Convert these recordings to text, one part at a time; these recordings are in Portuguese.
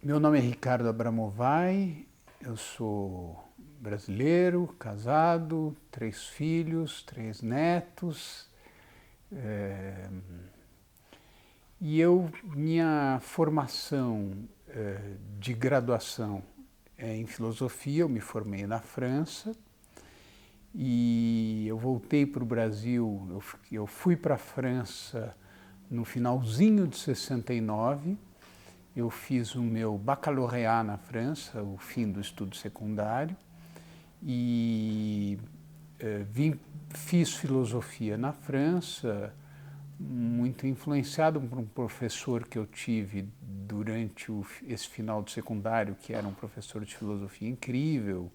Meu nome é Ricardo Abramovay, eu sou brasileiro, casado, 3 filhos, 3 netos. Minha formação de graduação é em filosofia, eu me formei na França e eu voltei para o Brasil, eu fui para a França no finalzinho de 69. Eu fiz o meu baccalauréat na França, o fim do estudo secundário, e fiz filosofia na França, muito influenciado por um professor que eu tive durante esse final de secundário, que era um professor de filosofia incrível.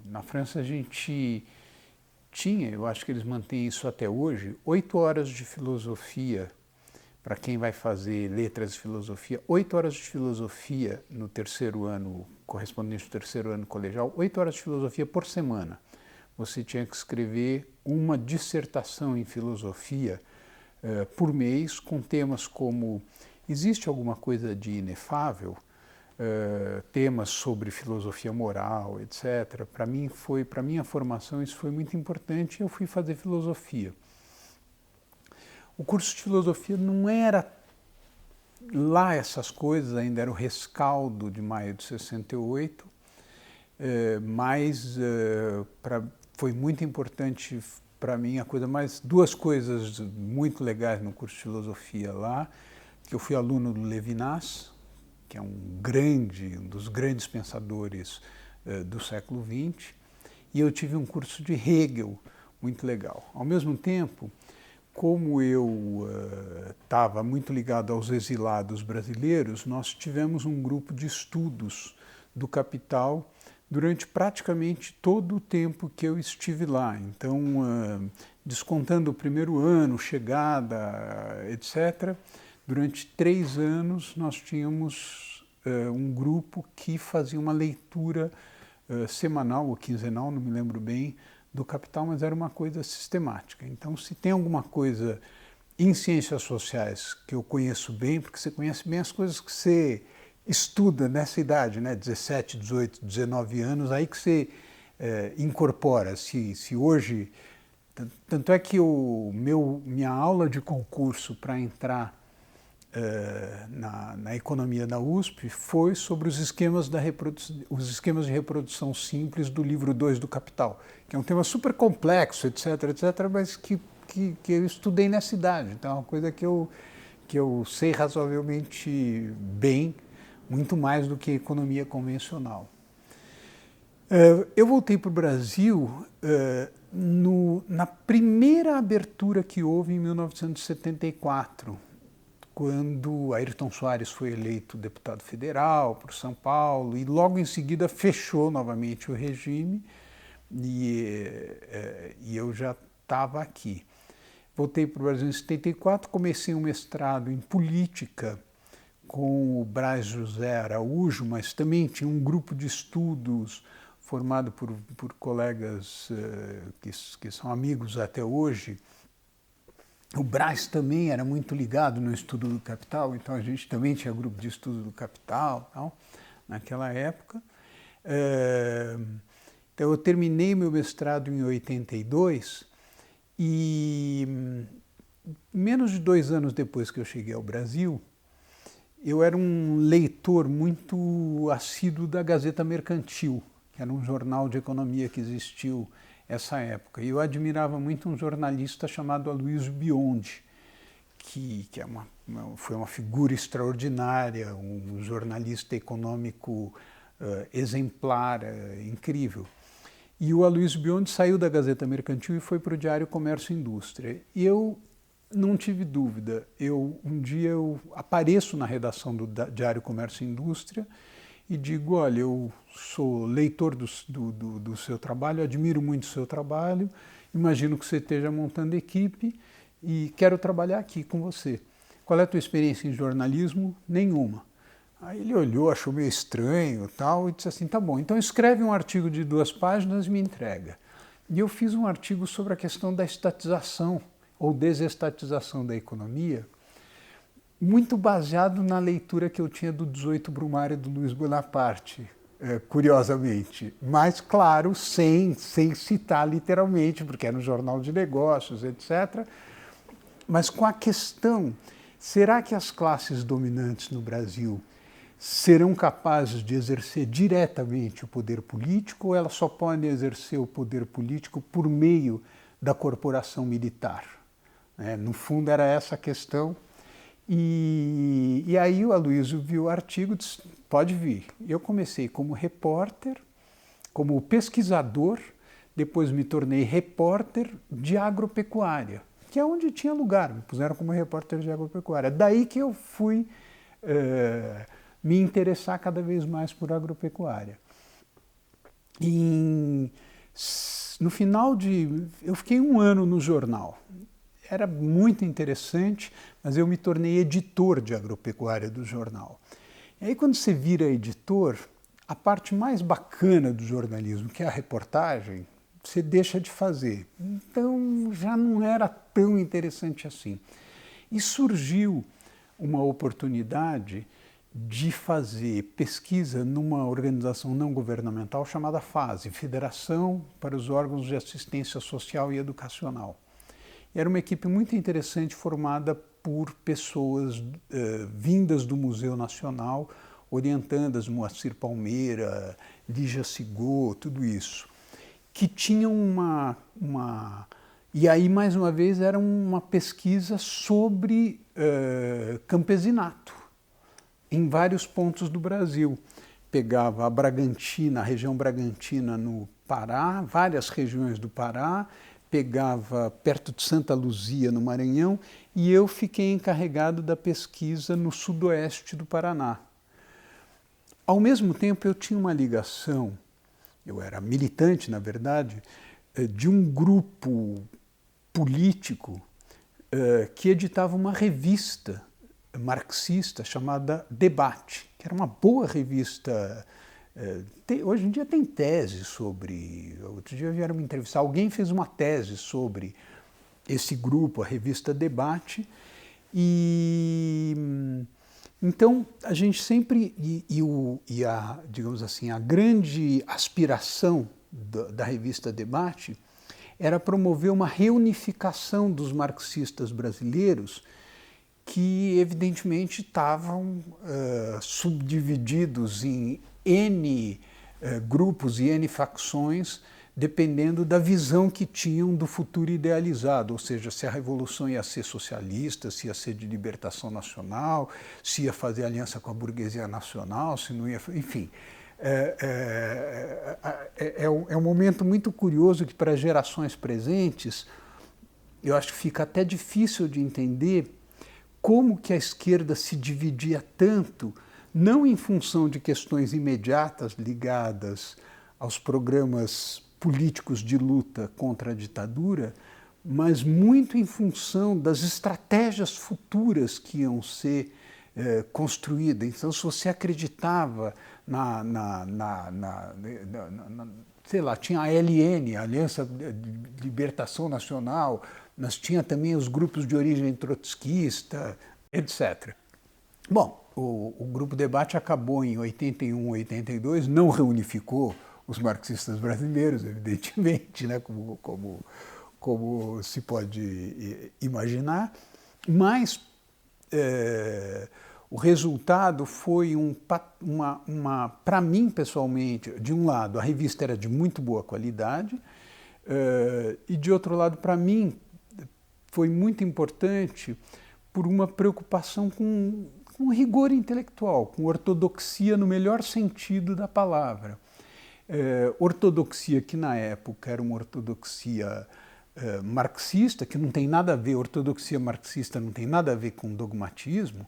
Na França a gente tinha, eu acho que eles mantêm isso até hoje, 8 horas de filosofia. Para quem vai fazer letras de filosofia, 8 horas de filosofia no terceiro ano, correspondente ao terceiro ano colegial, 8 horas de filosofia por semana. Você tinha que escrever uma dissertação em filosofia por mês, com temas como: existe alguma coisa de inefável? Temas sobre filosofia moral, etc. Para minha formação, isso foi muito importante e eu fui fazer filosofia. O curso de filosofia não era lá essas coisas, ainda era o rescaldo de maio de 68, mas foi muito importante para mim duas coisas muito legais no curso de filosofia lá, que eu fui aluno do Levinas, que é um dos grandes pensadores do século XX, e eu tive um curso de Hegel muito legal. Ao mesmo tempo, como eu estava muito ligado aos exilados brasileiros, nós tivemos um grupo de estudos do Capital durante praticamente todo o tempo que eu estive lá. Então, descontando o primeiro ano, chegada, etc., durante 3 anos nós tínhamos um grupo que fazia uma leitura semanal ou quinzenal, não me lembro bem, do Capital, mas era uma coisa sistemática. Então, se tem alguma coisa em ciências sociais que eu conheço bem, porque você conhece bem as coisas que você estuda nessa idade, né? 17, 18, 19 anos, aí que você incorpora. Se hoje... Tanto é que minha aula de concurso para entrar na economia da USP foi sobre os esquemas de reprodução simples do livro 2 do Capital, que é um tema super complexo, etc., mas que eu estudei nessa idade. Então é uma coisa que eu sei razoavelmente bem, muito mais do que economia convencional. Eu voltei para o Brasil na primeira abertura que houve em 1974, quando Ayrton Soares foi eleito deputado federal por São Paulo e logo em seguida fechou novamente o regime e eu já estava aqui. Voltei para o Brasil em 74, comecei um mestrado em política com o Braz José Araújo, mas também tinha um grupo de estudos formado por colegas que são amigos até hoje. O Braz também era muito ligado no estudo do Capital, então a gente também tinha grupo de estudo do Capital, tal, naquela época. Então eu terminei meu mestrado em 82 e menos de 2 anos depois que eu cheguei ao Brasil, eu era um leitor muito assíduo da Gazeta Mercantil, que era um jornal de economia que existiu. essa época. E eu admirava muito um jornalista chamado Aloysio Biondi, que foi uma figura extraordinária, um jornalista econômico exemplar, incrível. E o Aloysio Biondi saiu da Gazeta Mercantil e foi para o Diário Comércio e Indústria. E eu não tive dúvida. Um dia eu apareço na redação do Diário Comércio e Indústria e digo, olha, eu sou leitor do seu trabalho, admiro muito o seu trabalho, imagino que você esteja montando equipe e quero trabalhar aqui com você. Qual é a tua experiência em jornalismo? Nenhuma. Aí ele olhou, achou meio estranho tal, e disse assim, tá bom, então escreve um artigo de 2 páginas e me entrega. E eu fiz um artigo sobre a questão da estatização ou desestatização da economia, muito baseado na leitura que eu tinha do 18 Brumário do Luiz Bonaparte, curiosamente. Mas, claro, sem citar literalmente, porque era um jornal de negócios, etc., mas com a questão, será que as classes dominantes no Brasil serão capazes de exercer diretamente o poder político ou elas só podem exercer o poder político por meio da corporação militar? No fundo era essa a questão. E aí o Aloysio viu o artigo e disse, pode vir. Eu comecei como repórter, como pesquisador, depois me tornei repórter de agropecuária, que é onde tinha lugar, me puseram como repórter de agropecuária. Daí que eu fui me interessar cada vez mais por agropecuária. No final eu fiquei 1 ano no jornal. Era muito interessante, mas eu me tornei editor de agropecuária do jornal. E aí quando você vira editor, a parte mais bacana do jornalismo, que é a reportagem, você deixa de fazer. Então já não era tão interessante assim. E surgiu uma oportunidade de fazer pesquisa numa organização não governamental chamada FASE, Federação para os Órgãos de Assistência Social e Educacional. Era uma equipe muito interessante formada por pessoas vindas do Museu Nacional, orientandas, Moacir Palmeira, Lígia Sigô, tudo isso, que tinham E aí, mais uma vez, era uma pesquisa sobre campesinato, em vários pontos do Brasil. Pegava a Bragantina, a região Bragantina no Pará, várias regiões do Pará, pegava perto de Santa Luzia, no Maranhão, e eu fiquei encarregado da pesquisa no sudoeste do Paraná. Ao mesmo tempo, eu tinha uma ligação, eu era militante, na verdade, de um grupo político que editava uma revista marxista chamada Debate, que era uma boa revista. Hoje em dia tem tese sobre... Outro dia vieram me entrevistar, alguém fez uma tese sobre esse grupo, a revista Debate, então a gente sempre... digamos assim, a grande aspiração da revista Debate era promover uma reunificação dos marxistas brasileiros que, evidentemente, estavam subdivididos em N grupos e N facções, dependendo da visão que tinham do futuro idealizado, ou seja, se a revolução ia ser socialista, se ia ser de libertação nacional, se ia fazer aliança com a burguesia nacional, se não ia... Enfim, é um momento muito curioso que, para gerações presentes, eu acho que fica até difícil de entender como que a esquerda se dividia tanto, não em função de questões imediatas ligadas aos programas políticos de luta contra a ditadura, mas muito em função das estratégias futuras que iam ser construídas. Então, se você acreditava sei lá, tinha a ALN, a Aliança de Libertação Nacional, mas tinha também os grupos de origem trotskista, etc. Bom, o Grupo Debate acabou em 81, 82, não reunificou os marxistas brasileiros, evidentemente, né, como se pode imaginar, mas o resultado foi para mim pessoalmente, de um lado, a revista era de muito boa qualidade, E de outro lado, para mim, foi muito importante por uma preocupação com rigor intelectual, com ortodoxia no melhor sentido da palavra. Ortodoxia que na época era uma ortodoxia marxista, que não tem nada a ver, ortodoxia marxista não tem nada a ver com dogmatismo,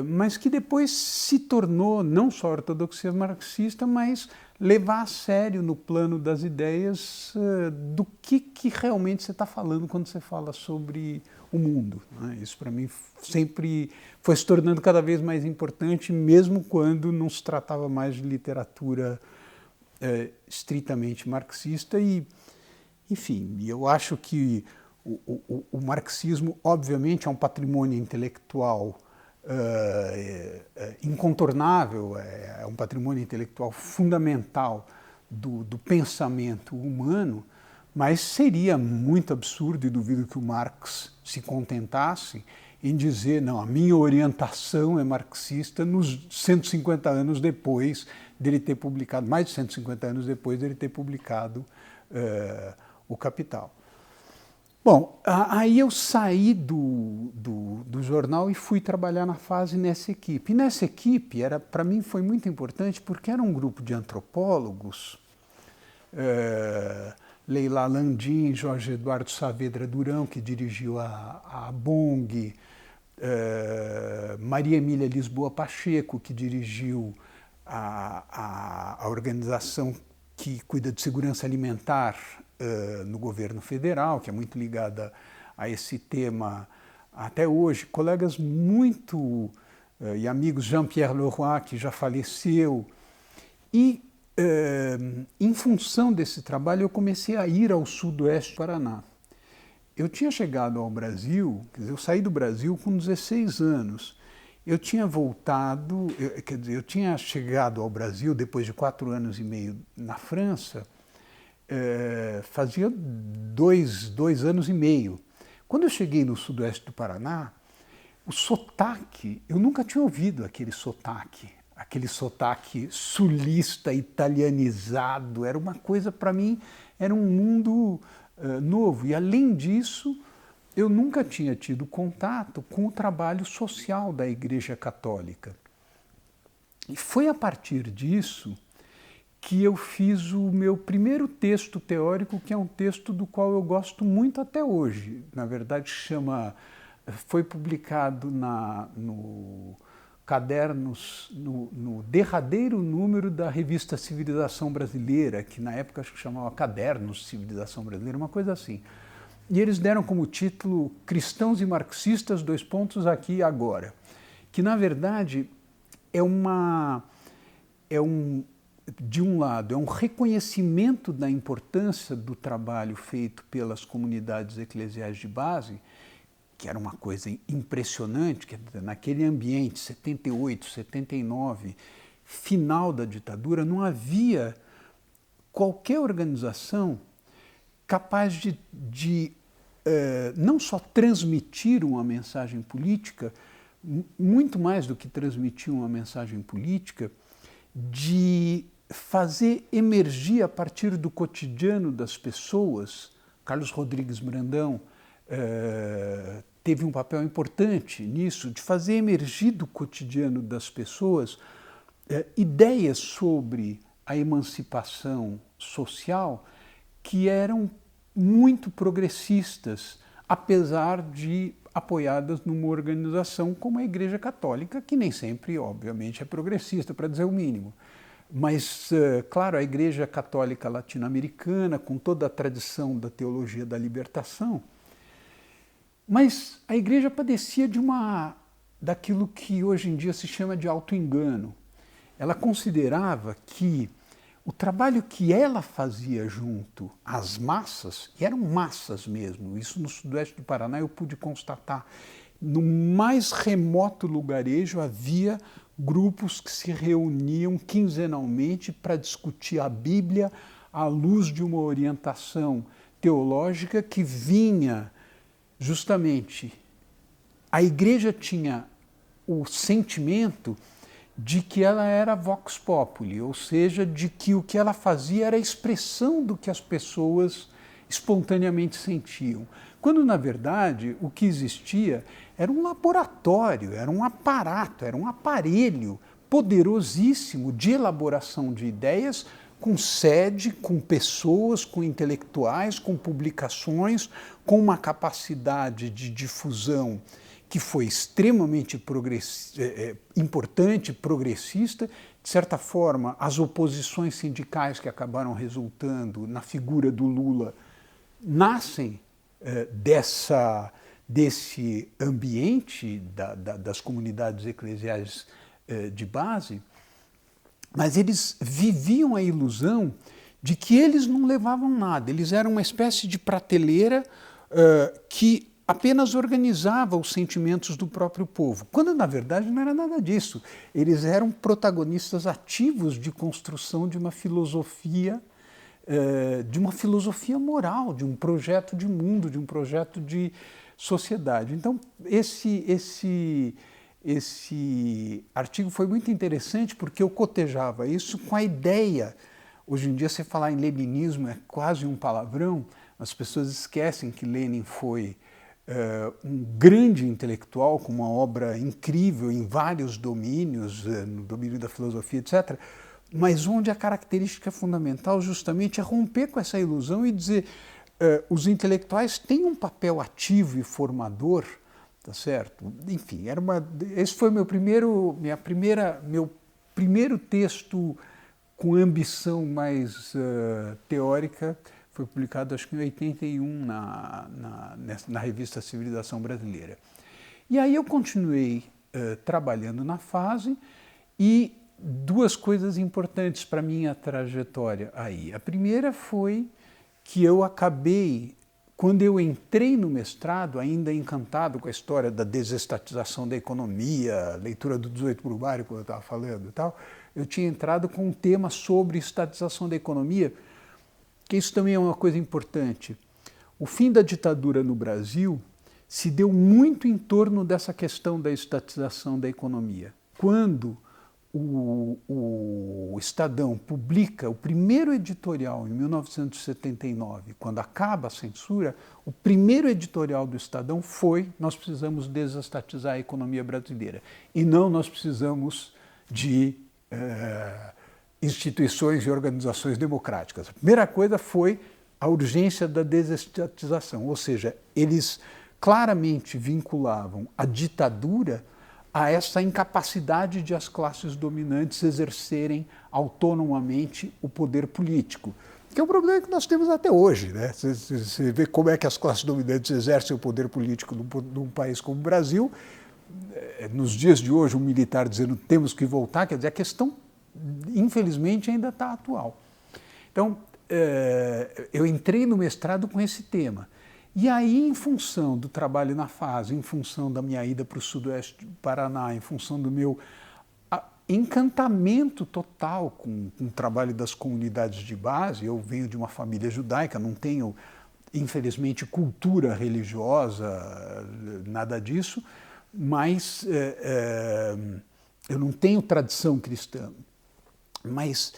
mas que depois se tornou não só ortodoxia marxista, mas levar a sério no plano das ideias do que realmente você está falando quando você fala sobre o mundo, né? Isso para mim sempre foi se tornando cada vez mais importante, mesmo quando não se tratava mais de literatura estritamente marxista. E, enfim, eu acho que o marxismo, obviamente, é um patrimônio intelectual incontornável, é um patrimônio intelectual fundamental do pensamento humano, mas seria muito absurdo, e duvido que o Marx se contentasse em dizer, não, a minha orientação é marxista nos 150 anos depois dele ter publicado, mais de 150 anos depois dele ter publicado O Capital. Bom, aí eu saí do jornal e fui trabalhar na fase nessa equipe. E nessa equipe, para mim, foi muito importante porque era um grupo de antropólogos, Leila Landim, Jorge Eduardo Saavedra Durão, que dirigiu a BONG, Maria Emília Lisboa Pacheco, que dirigiu a organização que cuida de segurança alimentar no governo federal, que é muito ligada a esse tema até hoje. Colegas muito e amigos, Jean-Pierre Leroy, que já faleceu. E, em função desse trabalho, eu comecei a ir ao sudoeste do Paraná. Eu tinha chegado ao Brasil, quer dizer, eu saí do Brasil com 16 anos. Eu tinha voltado, eu tinha chegado ao Brasil depois de 4 anos e meio na França, fazia 2 anos e meio. Quando eu cheguei no sudoeste do Paraná, o sotaque, eu nunca tinha ouvido aquele sotaque sulista, italianizado, era uma coisa, para mim, era um mundo novo. E, além disso, eu nunca tinha tido contato com o trabalho social da Igreja Católica. E foi a partir disso que eu fiz o meu primeiro texto teórico, que é um texto do qual eu gosto muito até hoje. Na verdade, foi publicado no Cadernos, no derradeiro número da revista Civilização Brasileira, que na época acho que chamava Cadernos Civilização Brasileira, uma coisa assim. E eles deram como título Cristãos e Marxistas, aqui e agora, que na verdade de um lado, é um reconhecimento da importância do trabalho feito pelas comunidades eclesiais de base, que era uma coisa impressionante, que naquele ambiente, 78, 79, final da ditadura, não havia qualquer organização capaz de não só transmitir uma mensagem política, muito mais do que transmitir uma mensagem política, de fazer emergir a partir do cotidiano das pessoas. Carlos Rodrigues Brandão teve um papel importante nisso, de fazer emergir do cotidiano das pessoas ideias sobre a emancipação social que eram muito progressistas, apesar de apoiadas numa organização como a Igreja Católica, que nem sempre, obviamente, é progressista, para dizer o mínimo. Mas, claro, a Igreja Católica latino-americana, com toda a tradição da teologia da libertação, mas a Igreja padecia daquilo que hoje em dia se chama de auto-engano. Ela considerava que o trabalho que ela fazia junto às massas, e eram massas mesmo, isso no sudoeste do Paraná eu pude constatar, no mais remoto lugarejo havia grupos que se reuniam quinzenalmente para discutir a Bíblia à luz de uma orientação teológica que vinha justamente... A Igreja tinha o sentimento de que ela era vox populi, ou seja, de que o que ela fazia era a expressão do que as pessoas espontaneamente sentiam. Quando, na verdade, o que existia era um laboratório, era um aparato, era um aparelho poderosíssimo de elaboração de ideias, com sede, com pessoas, com intelectuais, com publicações, com uma capacidade de difusão que foi extremamente importante, progressista. De certa forma, as oposições sindicais que acabaram resultando na figura do Lula nascem desse ambiente das comunidades eclesiais de base, mas eles viviam a ilusão de que eles não levavam nada, eles eram uma espécie de prateleira que apenas organizava os sentimentos do próprio povo, quando na verdade não era nada disso. Eles eram protagonistas ativos de construção de uma filosofia moral, de um projeto de mundo, de um projeto de sociedade. Então, esse artigo foi muito interessante porque eu cotejava isso com a ideia. Hoje em dia, você falar em leninismo é quase um palavrão, as pessoas esquecem que Lenin foi um grande intelectual com uma obra incrível em vários domínios, no domínio da filosofia, etc., mas onde a característica fundamental justamente é romper com essa ilusão e dizer os intelectuais têm um papel ativo e formador, tá certo? Enfim, esse foi meu primeiro texto com ambição mais teórica. Foi publicado, acho que em 81, na revista Civilização Brasileira. E aí eu continuei trabalhando na fase, e duas coisas importantes para a minha trajetória aí. A primeira foi que eu acabei, quando eu entrei no mestrado, ainda encantado com a história da desestatização da economia, leitura do 18 Brumário, como eu estava falando e tal, eu tinha entrado com um tema sobre estatização da economia, que isso também é uma coisa importante. O fim da ditadura no Brasil se deu muito em torno dessa questão da estatização da economia. Quando o Estadão publica o primeiro editorial, em 1979, quando acaba a censura, o primeiro editorial do Estadão foi: nós precisamos desestatizar a economia brasileira, e não nós precisamos de instituições e organizações democráticas. A primeira coisa foi a urgência da desestatização, ou seja, eles claramente vinculavam a ditadura a essa incapacidade de as classes dominantes exercerem autonomamente o poder político, que é um problema que nós temos até hoje, né? Você vê como é que as classes dominantes exercem o poder político num país como o Brasil. Nos dias de hoje, um militar dizendo temos que voltar, quer dizer, a questão, infelizmente, ainda está atual. Então, eu entrei no mestrado com esse tema. E aí, em função do trabalho na fase, em função da minha ida para o sudoeste do Paraná, em função do meu encantamento total com o trabalho das comunidades de base, eu venho de uma família judaica, não tenho, infelizmente, cultura religiosa, nada disso, mas eu não tenho tradição cristã. Mas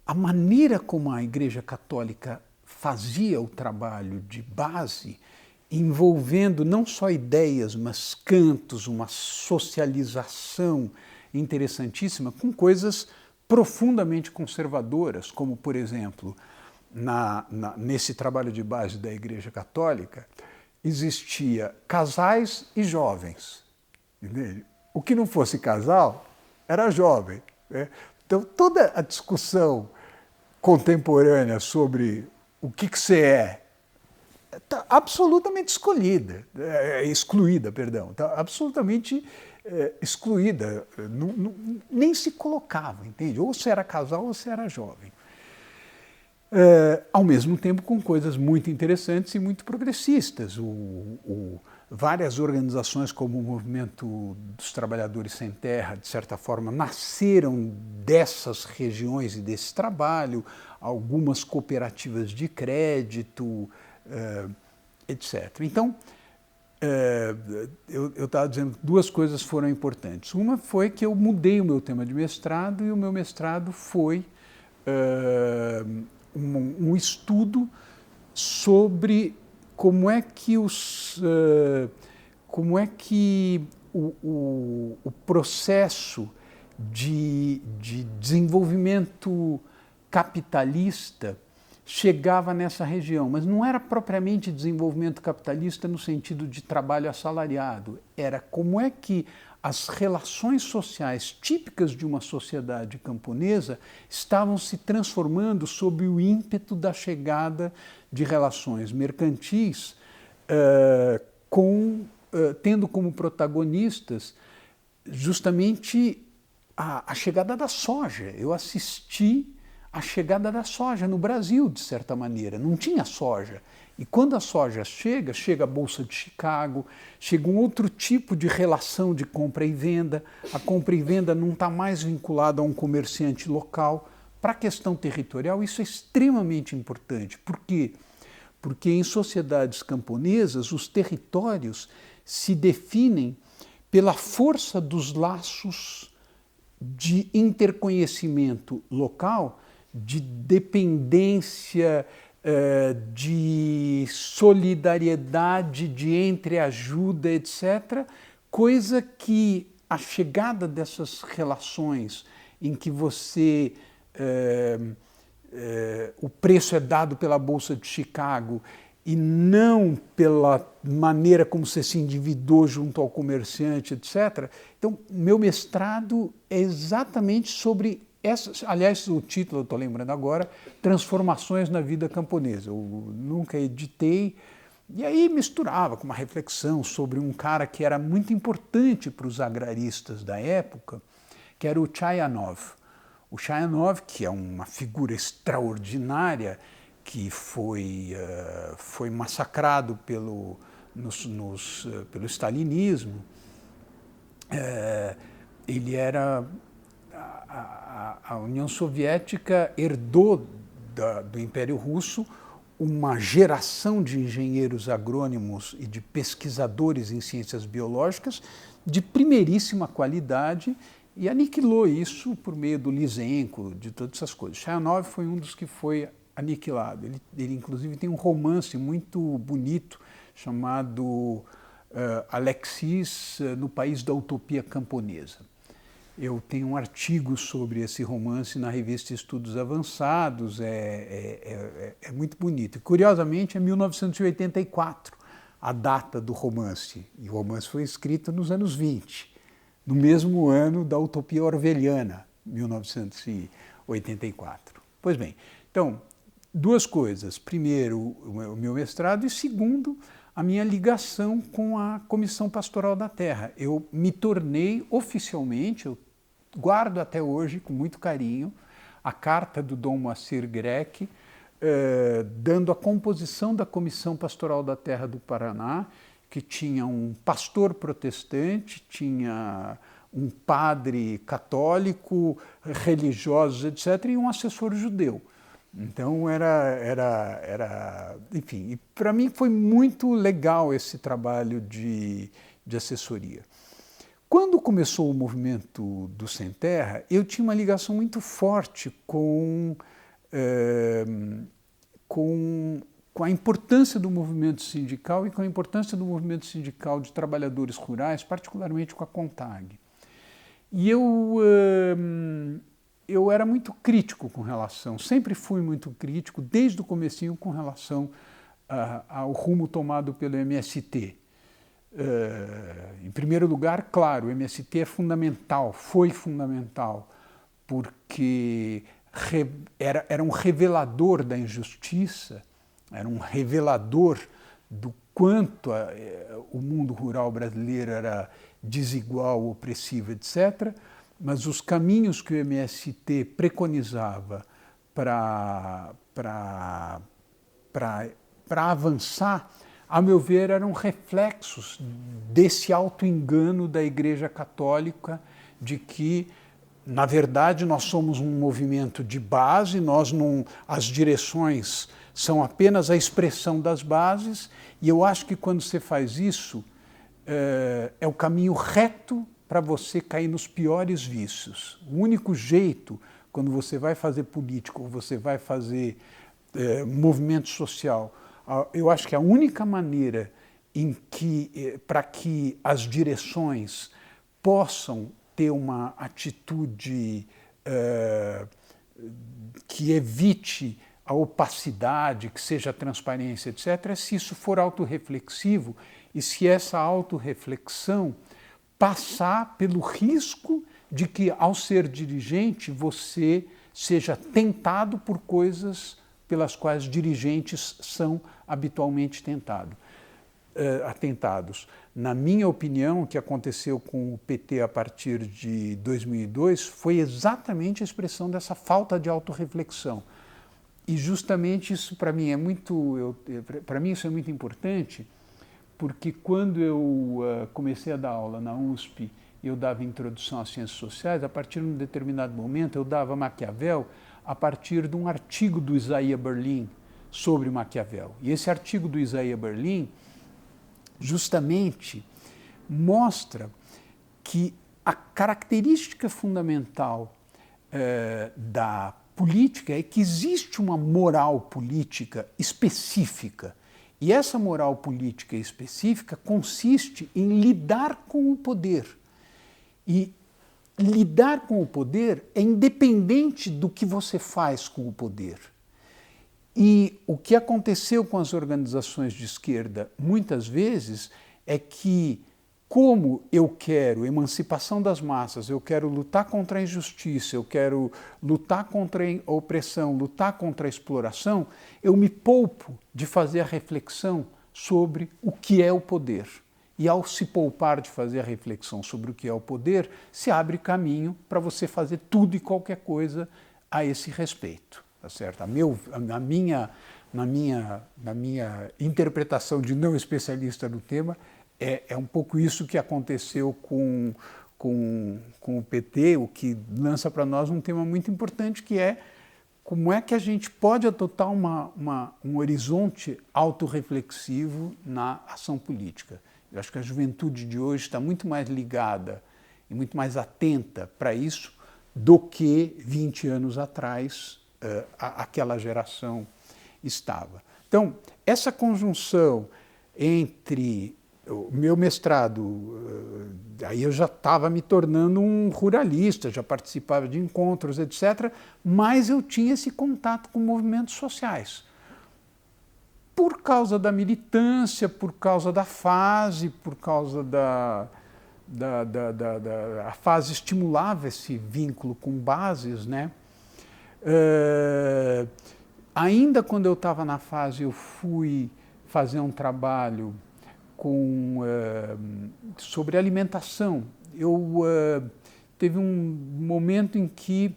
a maneira como a Igreja Católica fazia o trabalho de base, envolvendo não só ideias, mas cantos, uma socialização interessantíssima, com coisas profundamente conservadoras, como, por exemplo, nesse trabalho de base da Igreja Católica, existia casais e jovens. Entende? O que não fosse casal era jovem, né? Então, toda a discussão contemporânea sobre o que você está absolutamente excluída, está absolutamente excluída, nem se colocava, entende? Ou se era casal ou se era jovem. Ao mesmo tempo com coisas muito interessantes e muito progressistas. Várias organizações como o Movimento dos Trabalhadores Sem Terra, de certa forma, nasceram dessas regiões e desse trabalho, algumas cooperativas de crédito, etc. Então, eu estava dizendo que duas coisas foram importantes. Uma foi que eu mudei o meu tema de mestrado, e o meu mestrado foi um estudo sobre como é que o processo de desenvolvimento capitalista chegava nessa região, mas não era propriamente desenvolvimento capitalista no sentido de trabalho assalariado, era como é que as relações sociais típicas de uma sociedade camponesa estavam se transformando sob o ímpeto da chegada de relações mercantis, tendo como protagonistas justamente a chegada da soja. Eu assisti à chegada da soja no Brasil, de certa maneira. Não tinha soja. E quando a soja chega a Bolsa de Chicago, chega um outro tipo de relação de compra e venda. A compra e venda não está mais vinculada a um comerciante local. Para a questão territorial, isso é extremamente importante. Por quê? Porque em sociedades camponesas, os territórios se definem pela força dos laços de interconhecimento local, de dependência, de solidariedade, de entreajuda, etc., coisa que a chegada dessas relações em que o preço é dado pela Bolsa de Chicago e não pela maneira como você se endividou junto ao comerciante, etc. Então, meu mestrado é exatamente sobre essas, aliás, o título, eu estou lembrando agora, Transformações na Vida Camponesa. Eu nunca editei, e aí misturava com uma reflexão sobre um cara que era muito importante para os agraristas da época, que era o Chayanov. O Chayanov, que é uma figura extraordinária, que foi massacrado pelo stalinismo. Ele era... A União Soviética herdou do Império Russo uma geração de engenheiros agrônomos e de pesquisadores em ciências biológicas de primeiríssima qualidade e aniquilou isso por meio do Lysenko, de todas essas coisas. Chayanov foi um dos que foi aniquilado. Ele inclusive tem um romance muito bonito chamado Alexis no País da Utopia Camponesa. Eu tenho um artigo sobre esse romance na revista Estudos Avançados, é muito bonito. E, curiosamente, é 1984 a data do romance, e o romance foi escrito nos anos 20, no mesmo ano da Utopia Orwelliana, 1984. Pois bem, então, duas coisas. Primeiro, o meu mestrado, e segundo, a minha ligação com a Comissão Pastoral da Terra. Eu me tornei oficialmente, eu guardo até hoje com muito carinho, a carta do Dom Moacir Grech, dando a composição da Comissão Pastoral da Terra do Paraná, que tinha um pastor protestante, tinha um padre católico, religiosos, etc., e um assessor judeu. Então, enfim, e para mim foi muito legal esse trabalho de assessoria. Quando começou o movimento do Sem Terra, eu tinha uma ligação muito forte com a importância do movimento sindical e com a importância do movimento sindical de trabalhadores rurais, particularmente com a CONTAG. E eu era muito crítico com relação, sempre fui muito crítico, desde o comecinho, com relação ao rumo tomado pelo MST. Em primeiro lugar, claro, o MST é fundamental, foi fundamental, porque era um revelador da injustiça, era um revelador do quanto o mundo rural brasileiro era desigual, opressivo, etc., mas os caminhos que o MST preconizava para avançar, a meu ver, eram reflexos desse auto-engano da Igreja Católica de que, na verdade, nós somos um movimento de base, as direções são apenas a expressão das bases, e eu acho que quando você faz isso, é o caminho reto para você cair nos piores vícios. O único jeito, quando você vai fazer política ou você vai fazer movimento social, eu acho que a única maneira para que as direções possam ter uma atitude que evite a opacidade, que seja a transparência, etc., é se isso for autorreflexivo e se essa autorreflexão passar pelo risco de que, ao ser dirigente, você seja tentado por coisas pelas quais dirigentes são habitualmente atentados. Na minha opinião, o que aconteceu com o PT a partir de 2002 foi exatamente a expressão dessa falta de autorreflexão. E justamente isso para mim isso é muito importante, porque quando eu comecei a dar aula na USP, eu dava introdução às ciências sociais, a partir de um determinado momento eu dava Maquiavel a partir de um artigo do Isaiah Berlin sobre Maquiavel. E esse artigo do Isaiah Berlin justamente mostra que a característica fundamental da política é que existe uma moral política específica. E essa moral política específica consiste em lidar com o poder. E lidar com o poder é independente do que você faz com o poder. E o que aconteceu com as organizações de esquerda muitas vezes é que, como eu quero emancipação das massas, eu quero lutar contra a injustiça, eu quero lutar contra a opressão, lutar contra a exploração, eu me poupo de fazer a reflexão sobre o que é o poder. E ao se poupar de fazer a reflexão sobre o que é o poder, se abre caminho para você fazer tudo e qualquer coisa a esse respeito. Tá certo? Na minha interpretação de não especialista no tema, é um pouco isso que aconteceu com o PT, o que lança para nós um tema muito importante, que é como é que a gente pode adotar um horizonte autorreflexivo na ação política. Eu acho que a juventude de hoje está muito mais ligada e muito mais atenta para isso do que 20 anos atrás aquela geração estava. Então, essa conjunção entre o meu mestrado, aí eu já estava me tornando um ruralista, já participava de encontros, etc., mas eu tinha esse contato com movimentos sociais. Por causa da militância, por causa da fase, por causa a fase estimulava esse vínculo com bases, né? Ainda quando eu estava na fase, eu fui fazer um trabalho sobre alimentação. Teve um momento em que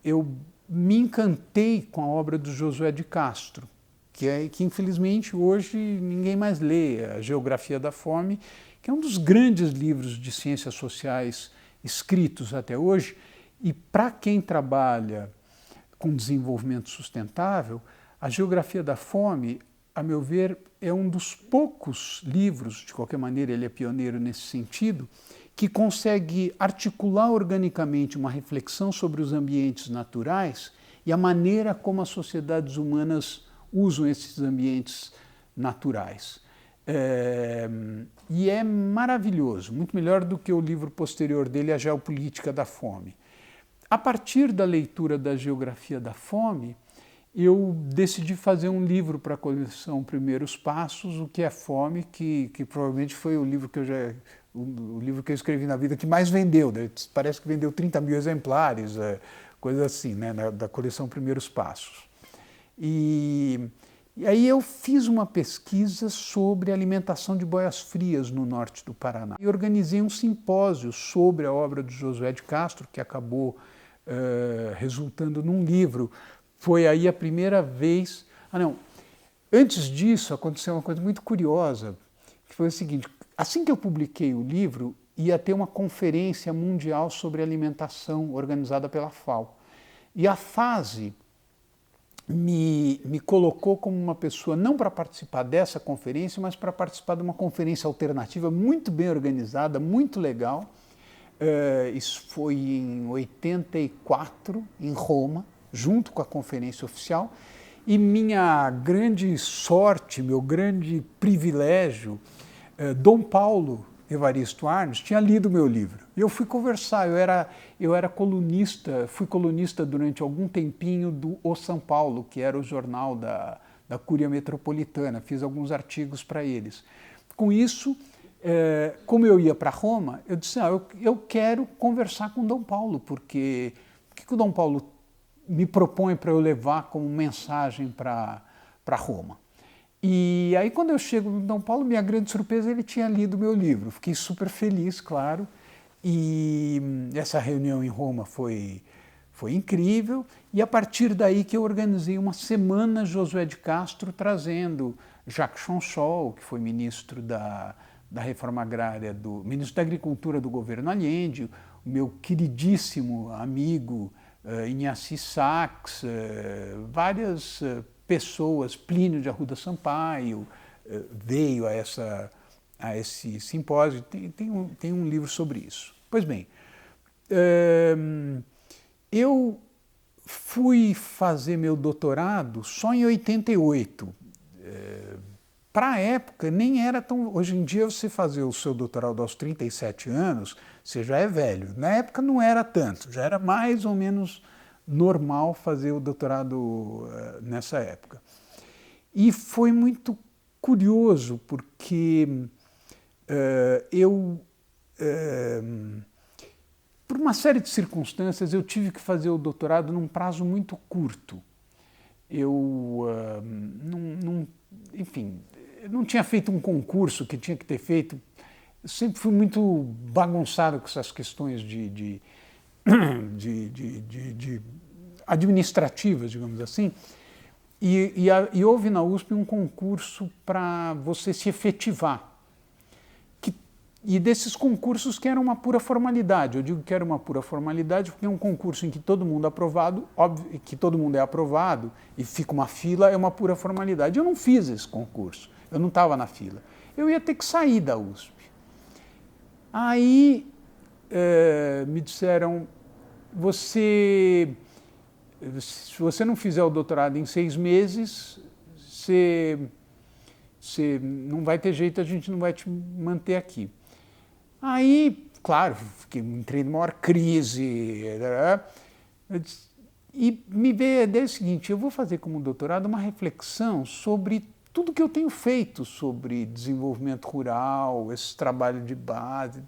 eu me encantei com a obra do Josué de Castro, que infelizmente hoje ninguém mais lê, A Geografia da Fome, que é um dos grandes livros de ciências sociais escritos até hoje, e para quem trabalha com desenvolvimento sustentável, A Geografia da Fome, a meu ver, é um dos poucos livros, de qualquer maneira ele é pioneiro nesse sentido, que consegue articular organicamente uma reflexão sobre os ambientes naturais e a maneira como as sociedades humanas usam esses ambientes naturais. E é maravilhoso, muito melhor do que o livro posterior dele, A Geopolítica da Fome. A partir da leitura da Geografia da Fome, eu decidi fazer um livro para a coleção Primeiros Passos, O que é Fome, que provavelmente foi o livro que eu escrevi na vida que mais vendeu, né? Parece que vendeu 30 mil exemplares, coisa assim, né? Da coleção Primeiros Passos. E aí eu fiz uma pesquisa sobre alimentação de boias frias no norte do Paraná. E organizei um simpósio sobre a obra de Josué de Castro, que acabou resultando num livro. Foi aí a primeira vez... Antes disso aconteceu uma coisa muito curiosa, que foi o seguinte: assim que eu publiquei o livro, ia ter uma conferência mundial sobre alimentação organizada pela FAO. E a fase me colocou como uma pessoa não para participar dessa conferência, mas para participar de uma conferência alternativa muito bem organizada, muito legal. Isso foi em 84, em Roma, junto com a conferência oficial. E minha grande sorte, meu grande privilégio, Dom Paulo Evaristo Arnes tinha lido meu livro. E eu fui conversar, eu era colunista, fui colunista durante algum tempinho do O São Paulo, que era o jornal da Cúria Metropolitana, fiz alguns artigos para eles. Com isso, como eu ia para Roma, eu disse, eu quero conversar com Dom Paulo, porque o que o Dom Paulo me propõe para eu levar como mensagem para Roma? E aí, quando eu chego em Dom Paulo, minha grande surpresa, ele tinha lido meu livro. Fiquei super feliz, claro. E essa reunião em Roma foi incrível. E a partir daí que eu organizei uma semana Josué de Castro trazendo Jacques Chanchol, que foi ministro da Reforma Agrária, ministro da Agricultura do governo Allende, o meu queridíssimo amigo Ignasi Sachs, várias pessoas, Plínio de Arruda Sampaio veio a esse simpósio, tem um livro sobre isso. Pois bem, eu fui fazer meu doutorado só em 88. Para a época, nem era tão... Hoje em dia, você fazer o seu doutorado aos 37 anos, você já é velho. Na época não era tanto, já era mais ou menos normal fazer o doutorado nessa época. E foi muito curioso, porque por uma série de circunstâncias, eu tive que fazer o doutorado num prazo muito curto. Eu enfim, eu não tinha feito um concurso que tinha que ter feito. Eu sempre fui muito bagunçado com essas questões de administrativas, digamos assim, e houve na USP um concurso para você se efetivar. E desses concursos que eram uma pura formalidade. Eu digo que era uma pura formalidade porque é um concurso em que todo mundo é aprovado, óbvio que todo mundo é aprovado e fica uma fila, é uma pura formalidade. Eu não fiz esse concurso, eu não estava na fila. Eu ia ter que sair da USP. Aí me disseram, se você não fizer o doutorado em 6 meses, você não vai ter jeito, a gente não vai te manter aqui. Aí, claro, entrei numa maior crise, e me veio a ideia seguinte, eu vou fazer como doutorado uma reflexão sobre tudo que eu tenho feito sobre desenvolvimento rural, esse trabalho de base,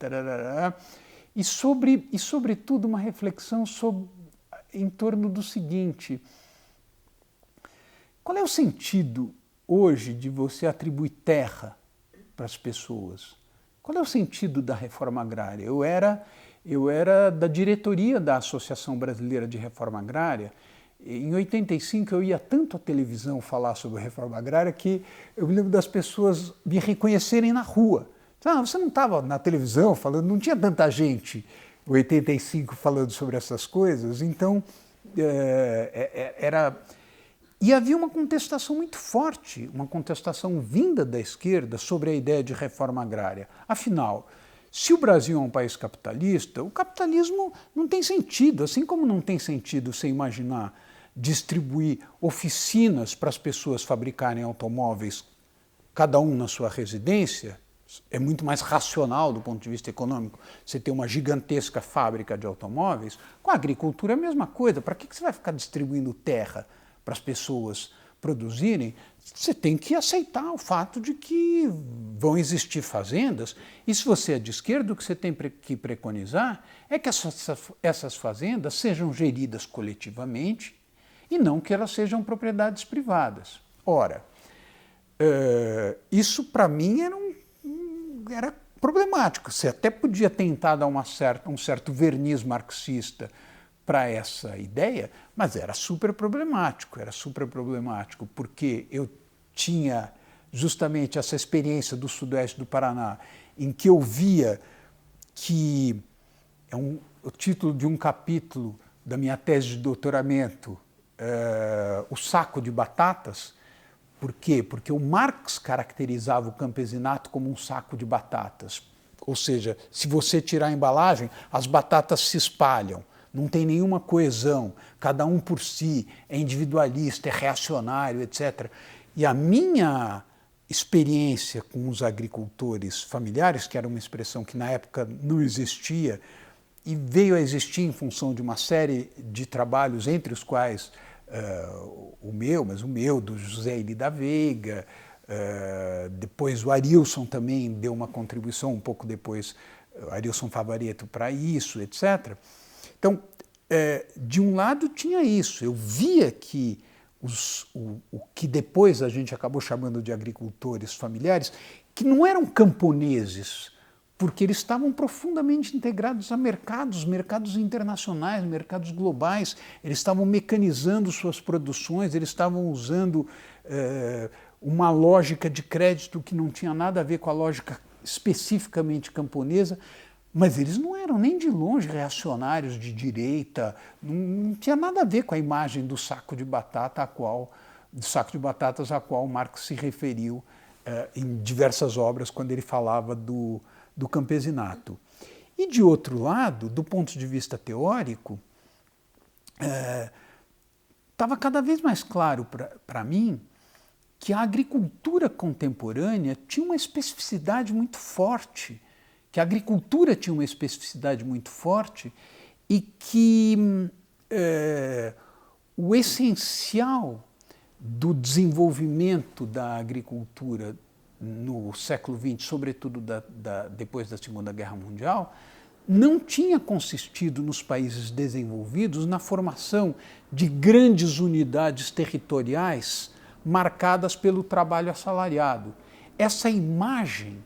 e sobretudo uma reflexão em torno do seguinte: qual é o sentido hoje de você atribuir terra para as pessoas? Qual é o sentido da reforma agrária? Eu era da diretoria da Associação Brasileira de Reforma Agrária. Em 85 eu ia tanto à televisão falar sobre reforma agrária que eu me lembro das pessoas me reconhecerem na rua. Você não estava na televisão falando, não tinha tanta gente em 85 falando sobre essas coisas, então era... E havia uma contestação muito forte, uma contestação vinda da esquerda sobre a ideia de reforma agrária. Afinal, se o Brasil é um país capitalista, o capitalismo não tem sentido, assim como não tem sentido você imaginar distribuir oficinas para as pessoas fabricarem automóveis, cada um na sua residência. É muito mais racional do ponto de vista econômico você ter uma gigantesca fábrica de automóveis. Com a agricultura é a mesma coisa. Para que você vai ficar distribuindo terra para as pessoas produzirem? Você tem que aceitar o fato de que vão existir fazendas, e se você é de esquerda, o que você tem que preconizar é que essas fazendas sejam geridas coletivamente e não que elas sejam propriedades privadas. Ora, isso para mim era problemático. Você até podia tentar dar um certo verniz marxista para essa ideia, mas era super problemático, porque eu tinha justamente essa experiência do sudoeste do Paraná, em que eu via que o título de um capítulo da minha tese de doutoramento o saco de batatas. Por quê? Porque o Marx caracterizava o campesinato como um saco de batatas. Ou seja, se você tirar a embalagem, as batatas se espalham, não tem nenhuma coesão, cada um por si, é individualista, é reacionário, etc. E a minha experiência com os agricultores familiares, que era uma expressão que na época não existia, e veio a existir em função de uma série de trabalhos, entre os quais o meu, do José Eli da Veiga, depois o Arilson também deu uma contribuição um pouco depois, Arilson Favaretto, para isso, etc. Então, de um lado tinha isso, eu via que o que depois a gente acabou chamando de agricultores familiares, que não eram camponeses, porque eles estavam profundamente integrados a mercados internacionais, mercados globais, eles estavam mecanizando suas produções, eles estavam usando uma lógica de crédito que não tinha nada a ver com a lógica especificamente camponesa, mas eles não eram nem de longe reacionários de direita, não tinha nada a ver com a imagem do saco de batatas a qual Marx se referiu em diversas obras quando ele falava do campesinato. E, de outro lado, do ponto de vista teórico, estava cada vez mais claro para mim que a agricultura contemporânea tinha uma especificidade muito forte, que a agricultura tinha uma especificidade muito forte e que o essencial do desenvolvimento da agricultura no século XX, sobretudo depois da Segunda Guerra Mundial, não tinha consistido nos países desenvolvidos na formação de grandes unidades territoriais marcadas pelo trabalho assalariado. Essa imagem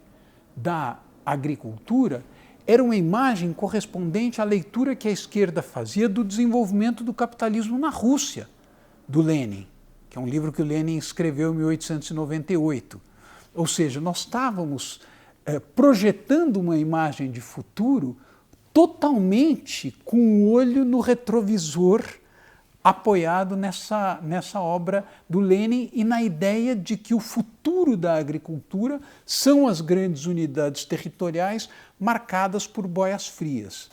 da agricultura era uma imagem correspondente à leitura que a esquerda fazia do desenvolvimento do capitalismo na Rússia, do Lenin, que é um livro que o Lenin escreveu em 1898. Ou seja, nós estávamos projetando uma imagem de futuro totalmente com o olho no retrovisor, apoiado nessa obra do Lenin e na ideia de que o futuro da agricultura são as grandes unidades territoriais marcadas por boias frias.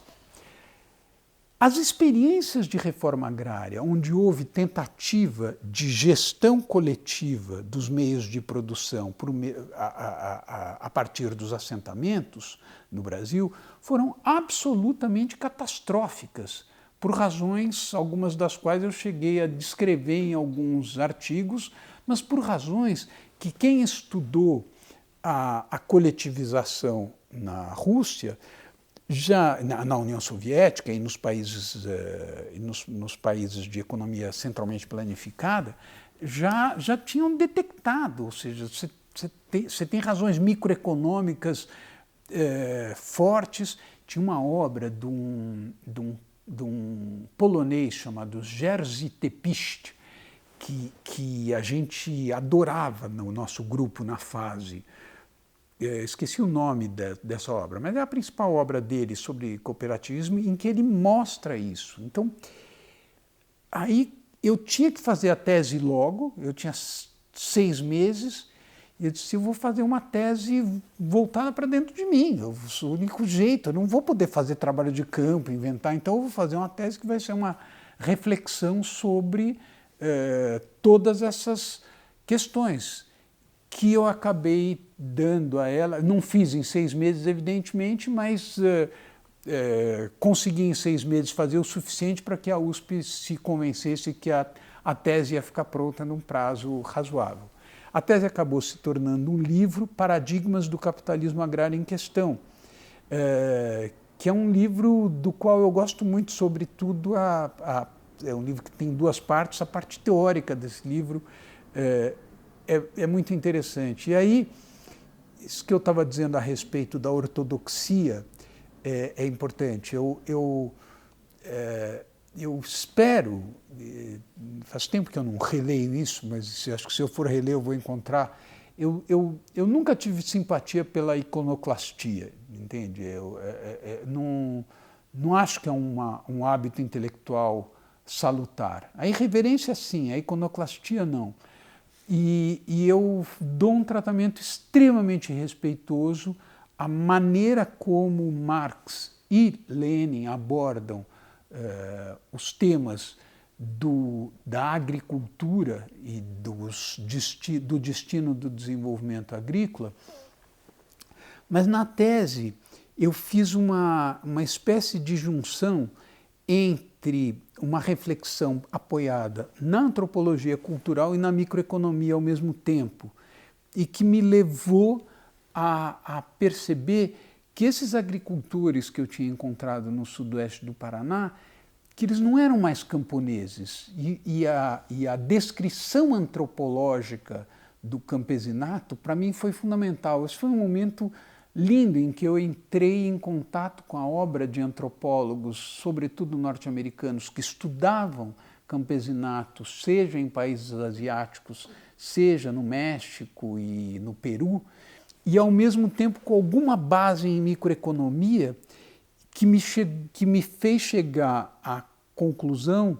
As experiências de reforma agrária, onde houve tentativa de gestão coletiva dos meios de produção a partir dos assentamentos no Brasil, foram absolutamente catastróficas, por razões, algumas das quais eu cheguei a descrever em alguns artigos, mas por razões que quem estudou a coletivização na Rússia, já na União Soviética e nos países de economia centralmente planificada, já tinham detectado, ou seja, você tem razões microeconômicas fortes. Tinha uma obra de um polonês chamado Jerzy Tepist, que a gente adorava no nosso grupo na fase. Esqueci o nome dessa obra, mas é a principal obra dele sobre cooperativismo, em que ele mostra isso. Então, aí eu tinha que fazer a tese logo, eu tinha 6 meses, e eu disse, eu vou fazer uma tese voltada para dentro de mim, eu sou o único jeito, eu não vou poder fazer trabalho de campo, inventar, então eu vou fazer uma tese que vai ser uma reflexão sobre todas essas questões, que eu acabei dando a ela, não fiz em 6 meses, evidentemente, mas consegui em 6 meses fazer o suficiente para que a USP se convencesse que a tese ia ficar pronta num prazo razoável. A tese acabou se tornando um livro, Paradigmas do Capitalismo Agrário em Questão, que é um livro do qual eu gosto muito, sobretudo, é um livro que tem 2 partes, a parte teórica desse livro é muito interessante. E aí, isso que eu estava dizendo a respeito da ortodoxia é importante. Eu espero, faz tempo que eu não releio isso, mas acho que se eu for reler eu vou encontrar. Eu nunca tive simpatia pela iconoclastia, entende? Eu não acho que é um hábito intelectual salutar. A irreverência sim, a iconoclastia não. E eu dou um tratamento extremamente respeitoso à maneira como Marx e Lenin abordam os temas da agricultura e do destino do desenvolvimento agrícola, mas na tese eu fiz uma espécie de junção entre uma reflexão apoiada na antropologia cultural e na microeconomia ao mesmo tempo, e que me levou a perceber que esses agricultores que eu tinha encontrado no sudoeste do Paraná, que eles não eram mais camponeses, e a descrição antropológica do campesinato, para mim, foi fundamental. Esse foi um momento lindo em que eu entrei em contato com a obra de antropólogos, sobretudo norte-americanos, que estudavam campesinato, seja em países asiáticos, seja no México e no Peru, e ao mesmo tempo com alguma base em microeconomia que me fez chegar à conclusão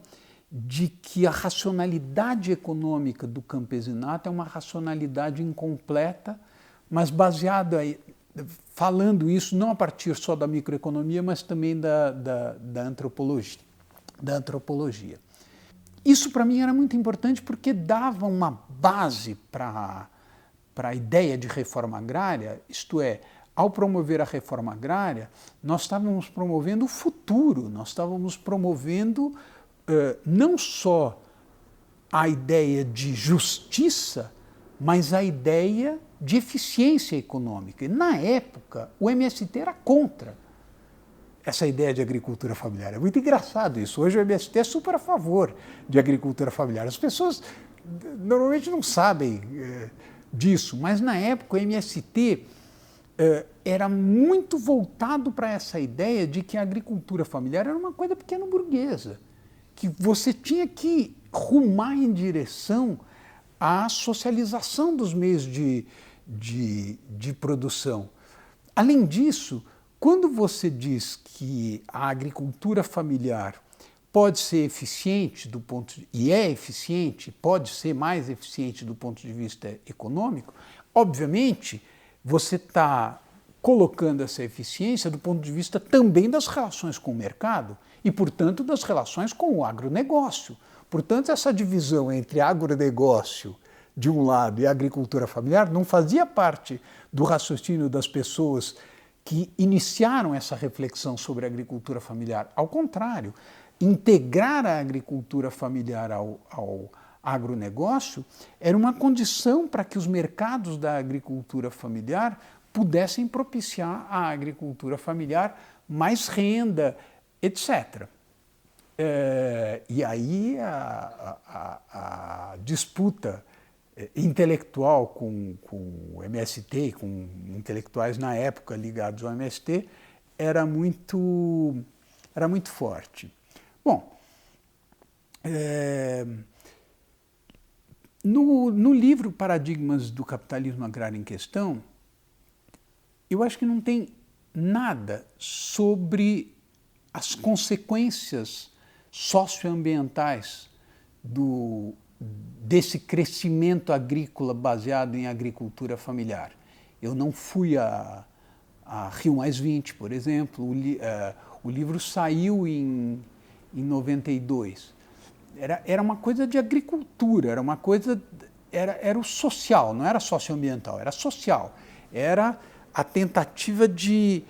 de que a racionalidade econômica do campesinato é uma racionalidade incompleta, mas baseada, falando isso não a partir só da microeconomia, mas também da antropologia. Isso para mim era muito importante porque dava uma base para a ideia de reforma agrária, isto é, ao promover a reforma agrária, nós estávamos promovendo o futuro, nós estávamos promovendo não só a ideia de justiça, mas a ideia de eficiência econômica. E, na época, o MST era contra essa ideia de agricultura familiar. É muito engraçado isso. Hoje o MST é super a favor de agricultura familiar. As pessoas normalmente não sabem disso, mas na época o MST era muito voltado para essa ideia de que a agricultura familiar era uma coisa pequeno-burguesa, que você tinha que rumar em direção à socialização dos meios de produção. Além disso, quando você diz que a agricultura familiar pode ser eficiente e é eficiente, pode ser mais eficiente do ponto de vista econômico, obviamente você está colocando essa eficiência do ponto de vista também das relações com o mercado e, portanto, das relações com o agronegócio. Portanto, essa divisão entre agronegócio de um lado e agricultura familiar não fazia parte do raciocínio das pessoas que iniciaram essa reflexão sobre a agricultura familiar. Ao contrário, integrar a agricultura familiar ao agronegócio era uma condição para que os mercados da agricultura familiar pudessem propiciar à agricultura familiar mais renda, etc. E aí a disputa intelectual com o MST e com intelectuais na época ligados ao MST era muito forte. Bom, no livro Paradigmas do Capitalismo Agrário em Questão, eu acho que não tem nada sobre as consequências socioambientais desse crescimento agrícola baseado em agricultura familiar. Eu não fui a Rio+20, por exemplo, o livro saiu em 92. Era uma coisa de agricultura, era uma coisa, era o social, não era socioambiental, era social. Era a tentativa de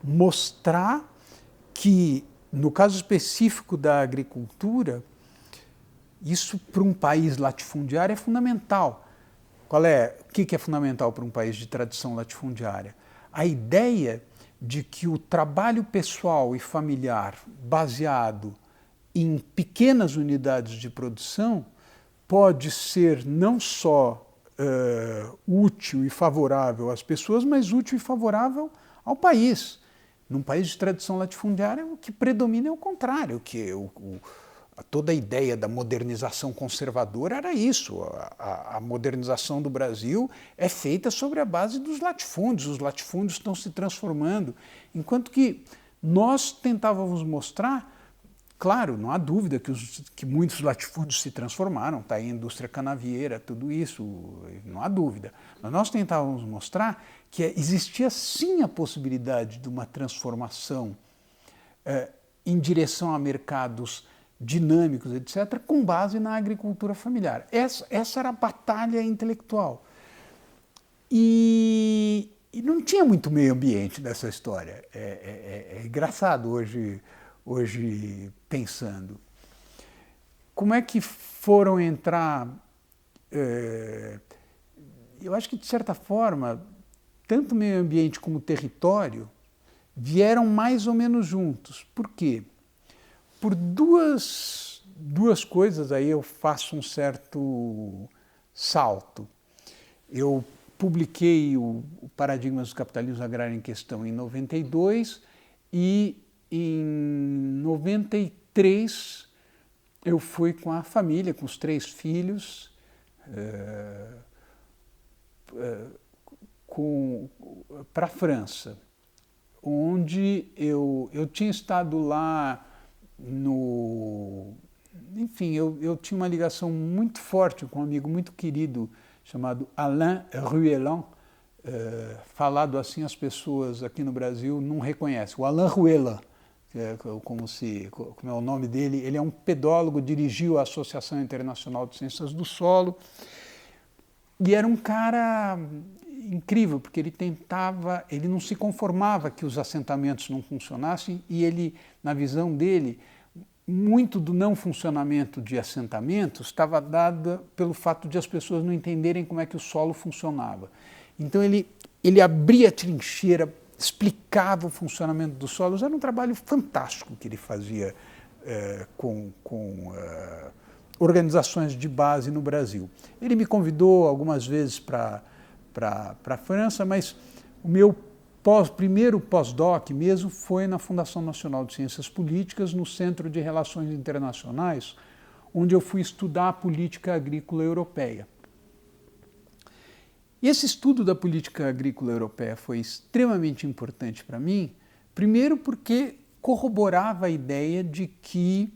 mostrar que, no caso específico da agricultura, isso para um país latifundiário é fundamental. O que é fundamental para um país de tradição latifundiária? A ideia de que o trabalho pessoal e familiar baseado em pequenas unidades de produção pode ser não só útil e favorável às pessoas, mas útil e favorável ao país. Num país de tradição latifundiária, o que predomina é o contrário, que toda a ideia da modernização conservadora era isso. A modernização do Brasil é feita sobre a base dos latifúndios. Os latifúndios estão se transformando, enquanto que nós tentávamos mostrar claro, não há dúvida que muitos latifúndios se transformaram, está aí a indústria canavieira, tudo isso, não há dúvida. Mas nós tentávamos mostrar que existia sim a possibilidade de uma transformação em direção a mercados dinâmicos, etc., com base na agricultura familiar. Essa era a batalha intelectual. E não tinha muito meio ambiente nessa história. É engraçado hoje pensando. Como é que foram entrar... eu acho que, de certa forma, tanto meio ambiente como território vieram mais ou menos juntos. Por quê? Por duas coisas aí eu faço um certo salto. Eu publiquei o Paradigmas do Capitalismo Agrário em Questão em 92 e em 93 eu fui com a família, com os 3 filhos, para a França, onde eu tinha estado lá enfim, eu tinha uma ligação muito forte com um amigo muito querido chamado Alain Ruellan. Falado assim, as pessoas aqui no Brasil não reconhecem. O Alain Ruellan, como é o nome dele, ele é um pedólogo, dirigiu a Associação Internacional de Ciências do Solo, e era um cara incrível, porque ele não se conformava que os assentamentos não funcionassem, e ele, na visão dele, muito do não funcionamento de assentamentos estava dado pelo fato de as pessoas não entenderem como é que o solo funcionava. Então ele abria a trincheira, explicava o funcionamento dos solos. Era um trabalho fantástico que ele fazia com organizações de base no Brasil. Ele me convidou algumas vezes para a França, mas o meu primeiro pós-doc mesmo foi na Fundação Nacional de Ciências Políticas, no Centro de Relações Internacionais, onde eu fui estudar a política agrícola europeia. E esse estudo da política agrícola europeia foi extremamente importante para mim, primeiro porque corroborava a ideia de que,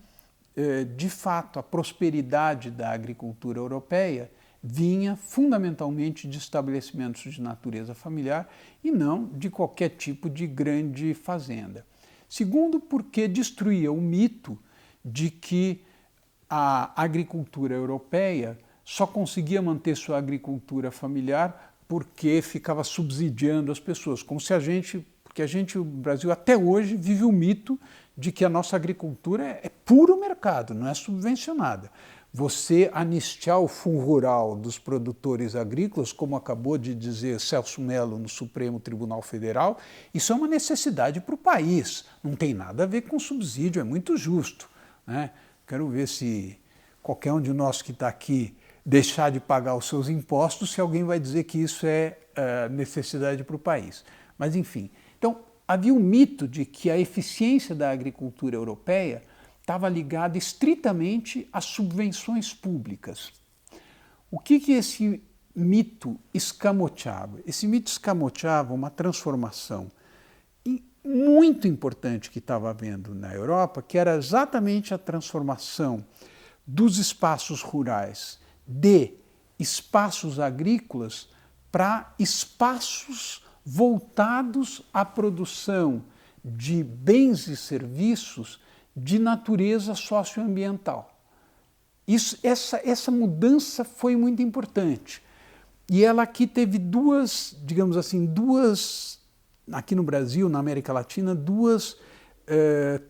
de fato, a prosperidade da agricultura europeia vinha fundamentalmente de estabelecimentos de natureza familiar e não de qualquer tipo de grande fazenda. Segundo, porque destruía o mito de que a agricultura europeia só conseguia manter sua agricultura familiar porque ficava subsidiando as pessoas, como se o Brasil até hoje vive o mito de que a nossa agricultura é puro mercado, não é subvencionada. Você anistiar o fundo rural dos produtores agrícolas, como acabou de dizer Celso Mello no Supremo Tribunal Federal, isso é uma necessidade para o país, não tem nada a ver com subsídio, é muito justo, né? Quero ver se qualquer um de nós que está aqui deixar de pagar os seus impostos, se alguém vai dizer que isso é necessidade para o país. Mas enfim, então havia um mito de que a eficiência da agricultura europeia estava ligada estritamente às subvenções públicas. O que esse mito escamoteava? Esse mito escamoteava uma transformação muito importante que estava havendo na Europa, que era exatamente a transformação dos espaços rurais de espaços agrícolas para espaços voltados à produção de bens e serviços de natureza socioambiental. Essa mudança foi muito importante. E ela aqui teve digamos assim, aqui no Brasil, na América Latina, duas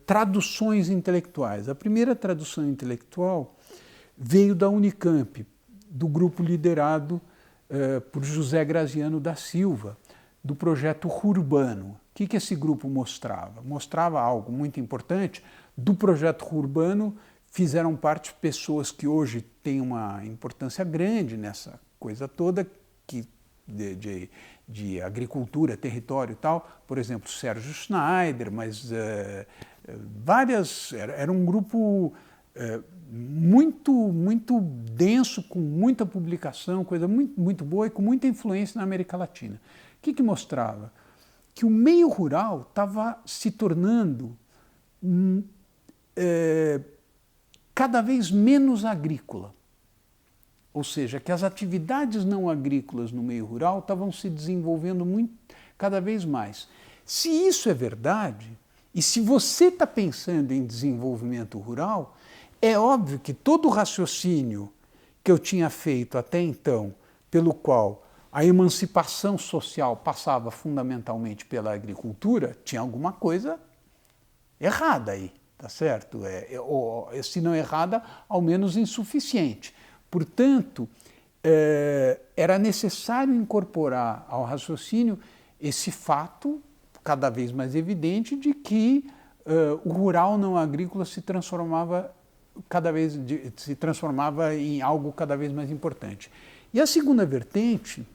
traduções intelectuais. A primeira tradução intelectual veio da Unicamp, do grupo liderado por José Graziano da Silva, do projeto Rurbano. O que esse grupo mostrava? Mostrava algo muito importante. Do projeto Rurbano fizeram parte pessoas que hoje têm uma importância grande nessa coisa toda, de agricultura, território e tal. Por exemplo, Sérgio Schneider, mas era um grupo muito denso, com muita publicação, coisa muito boa e com muita influência na América Latina. O que mostrava? Que o meio rural estava se tornando cada vez menos agrícola. Ou seja, que as atividades não agrícolas no meio rural estavam se desenvolvendo cada vez mais. Se isso é verdade, e se você está pensando em desenvolvimento rural, é óbvio que todo o raciocínio que eu tinha feito até então, pelo qual a emancipação social passava fundamentalmente pela agricultura, tinha alguma coisa errada aí, tá certo? Se não errada, ao menos insuficiente. Portanto, era necessário incorporar ao raciocínio esse fato cada vez mais evidente de que o rural não agrícola se transformava em algo cada vez mais importante. E a segunda vertente,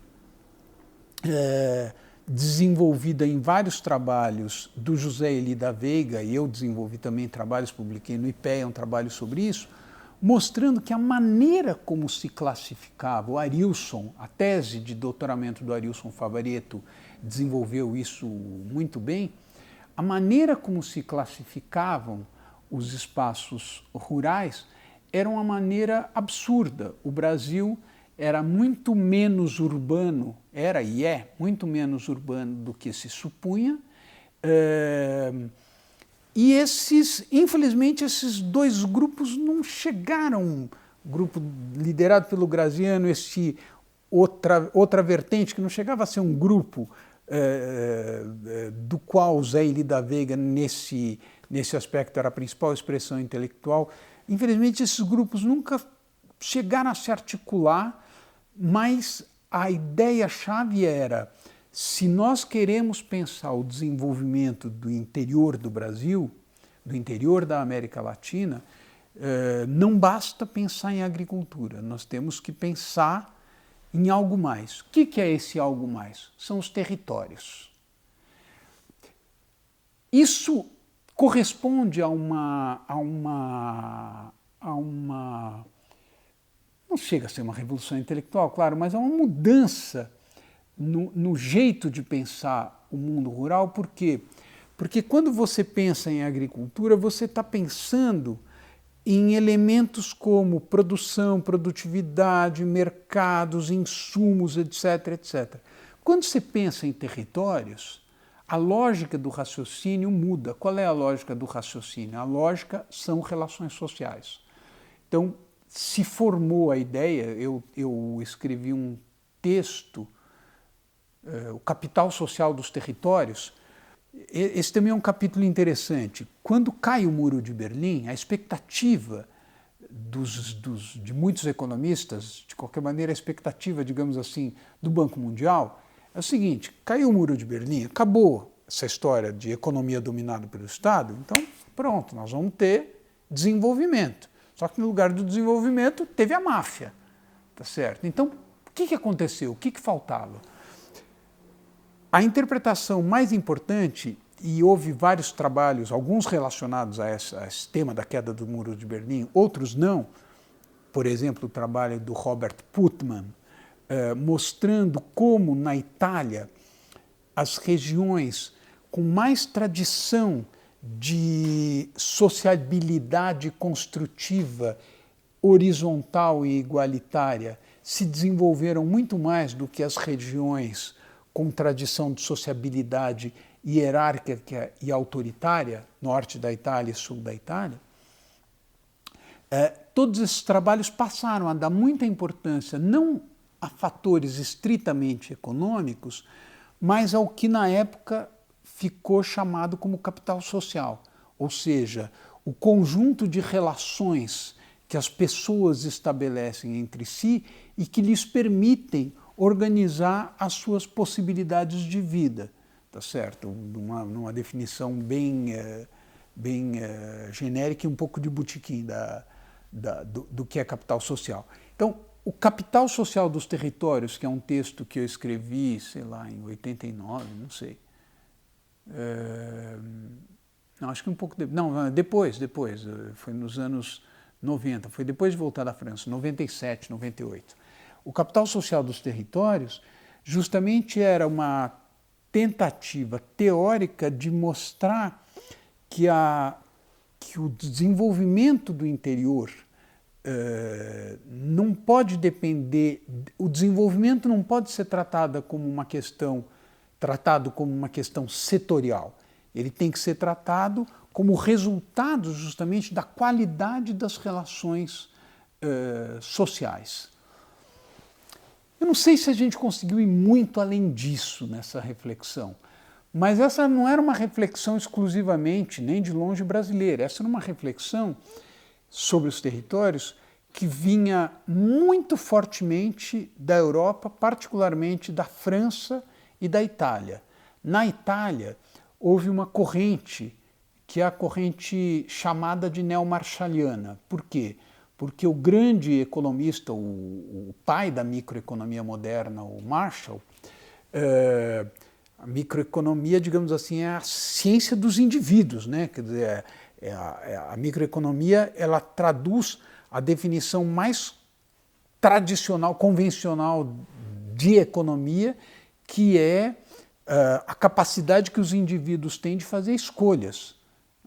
desenvolvida em vários trabalhos do José Eli da Veiga, e eu desenvolvi também trabalhos, publiquei no IPEA um trabalho sobre isso, mostrando que a maneira como se classificava, o Arilson, a tese de doutoramento do Arilson Favaretto desenvolveu isso muito bem, a maneira como se classificavam os espaços rurais era uma maneira absurda. O Brasil era muito menos urbano, era e é muito menos urbano do que se supunha, e infelizmente, esses dois grupos não chegaram, o grupo liderado pelo Graziano, outra vertente, que não chegava a ser um grupo do qual o Zé Eli da Veiga, nesse aspecto, era a principal expressão intelectual. Infelizmente, esses grupos nunca chegaram a se articular, mas a ideia-chave era: se nós queremos pensar o desenvolvimento do interior do Brasil, do interior da América Latina, não basta pensar em agricultura, nós temos que pensar em algo mais. O que é esse algo mais? São os territórios. Isso corresponde a uma não chega a ser uma revolução intelectual, claro, mas a uma mudança no jeito de pensar o mundo rural. Por quê? Porque quando você pensa em agricultura, você está pensando em elementos como produção, produtividade, mercados, insumos, etc, etc. Quando você pensa em territórios, a lógica do raciocínio muda. Qual é a lógica do raciocínio? A lógica são relações sociais. Então, se formou a ideia, eu escrevi um texto, o Capital Social dos Territórios. Esse também é um capítulo interessante. Quando cai o Muro de Berlim, a expectativa de muitos economistas, de qualquer maneira a expectativa, digamos assim, do Banco Mundial, é o seguinte: caiu o Muro de Berlim, acabou essa história de economia dominada pelo Estado, então pronto, nós vamos ter desenvolvimento. Só que no lugar do desenvolvimento teve a máfia, tá certo? Então, o que aconteceu? O que faltava? A interpretação mais importante, e houve vários trabalhos, alguns relacionados a esse tema da queda do Muro de Berlim, outros não, por exemplo, o trabalho do Robert Putnam, mostrando como na Itália as regiões com mais tradição de sociabilidade construtiva, horizontal e igualitária se desenvolveram muito mais do que as regiões com tradição de sociabilidade hierárquica e autoritária, norte da Itália e sul da Itália. Todos esses trabalhos passaram a dar muita importância não a fatores estritamente econômicos, mas ao que na época ficou chamado como capital social, ou seja, o conjunto de relações que as pessoas estabelecem entre si e que lhes permitem organizar as suas possibilidades de vida, tá certo? Numa definição bem genérica e um pouco de botequim do que é capital social. Então, o Capital Social dos Territórios, que é um texto que eu escrevi, sei lá, em 89, não sei. Não, acho que um pouco depois, foi nos anos 90, foi depois de voltar da França, 97, 98. O Capital Social dos Territórios justamente era uma tentativa teórica de mostrar que a que o desenvolvimento do interior não pode depender, o desenvolvimento não pode ser tratado como uma questão setorial. Ele tem que ser tratado como resultado justamente da qualidade das relações sociais. Eu não sei se a gente conseguiu ir muito além disso nessa reflexão, mas essa não era uma reflexão exclusivamente, nem de longe brasileira, essa era uma reflexão sobre os territórios que vinha muito fortemente da Europa, particularmente da França e da Itália. Na Itália, houve uma corrente, que é a corrente chamada de neomarshaliana. Por quê? Porque o grande economista, o pai da microeconomia moderna, o Marshall, a microeconomia, digamos assim, é a ciência dos indivíduos, né? Quer dizer, a microeconomia, ela traduz a definição mais tradicional, convencional de economia, que é a capacidade que os indivíduos têm de fazer escolhas.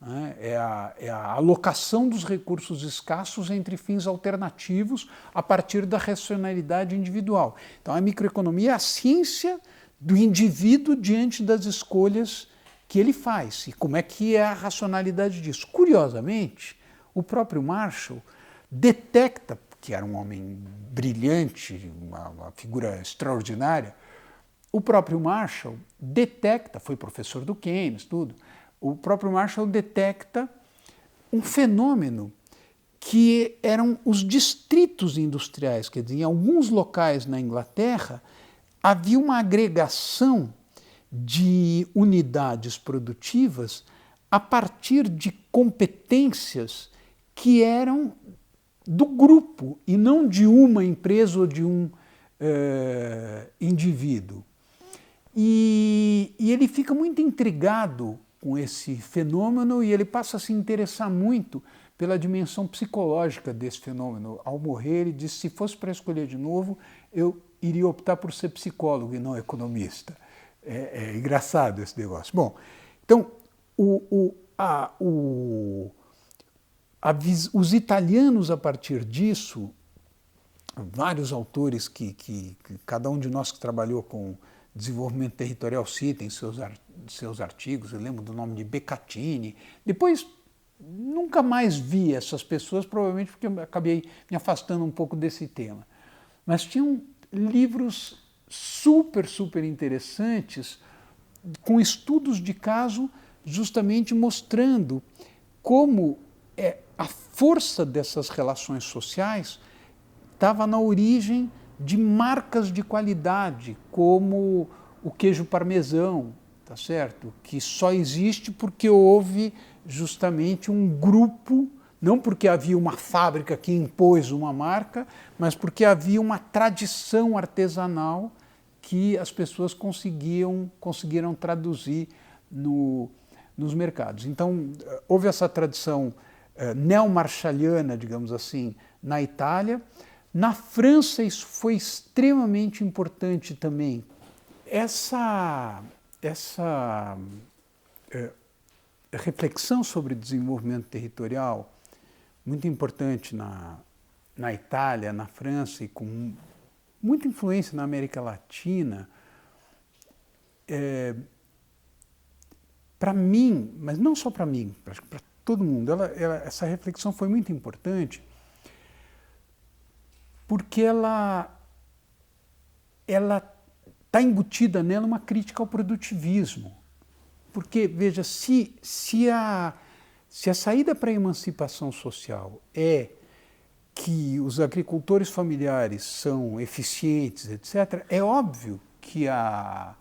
Né? É a alocação dos recursos escassos entre fins alternativos a partir da racionalidade individual. Então, a microeconomia é a ciência do indivíduo diante das escolhas que ele faz. E como é que é a racionalidade disso? Curiosamente, o próprio Marshall detecta, que era um homem brilhante, uma figura extraordinária, o próprio Marshall detecta, foi professor do Keynes, tudo, o próprio Marshall detecta um fenômeno que eram os distritos industriais, quer dizer, em alguns locais na Inglaterra havia uma agregação de unidades produtivas a partir de competências que eram do grupo e não de uma empresa ou de um indivíduo. E ele fica muito intrigado com esse fenômeno e ele passa a se interessar muito pela dimensão psicológica desse fenômeno. Ao morrer, ele disse: se fosse para escolher de novo, eu iria optar por ser psicólogo e não economista. É engraçado esse negócio. Bom, então, os italianos, a partir disso, vários autores que cada um de nós que trabalhou com desenvolvimento territorial cita em seus artigos, eu lembro do nome de Beccatini. Depois, nunca mais vi essas pessoas, provavelmente porque eu acabei me afastando um pouco desse tema. Mas tinham livros super interessantes, com estudos de caso, justamente mostrando como a força dessas relações sociais estava na origem de marcas de qualidade, como o queijo parmesão, tá certo? Que só existe porque houve justamente um grupo, não porque havia uma fábrica que impôs uma marca, mas porque havia uma tradição artesanal que as pessoas conseguiram traduzir nos mercados. Então, houve essa tradição neomarshaliana, digamos assim, na Itália. Na França, isso foi extremamente importante também. Essa reflexão sobre desenvolvimento territorial, muito importante na Itália, na França e com muita influência na América Latina, para mim, mas não só para mim, para todo mundo, essa reflexão foi muito importante porque ela está embutida nela uma crítica ao produtivismo. Porque, veja, se a saída para a emancipação social é que os agricultores familiares são eficientes, etc., é óbvio que a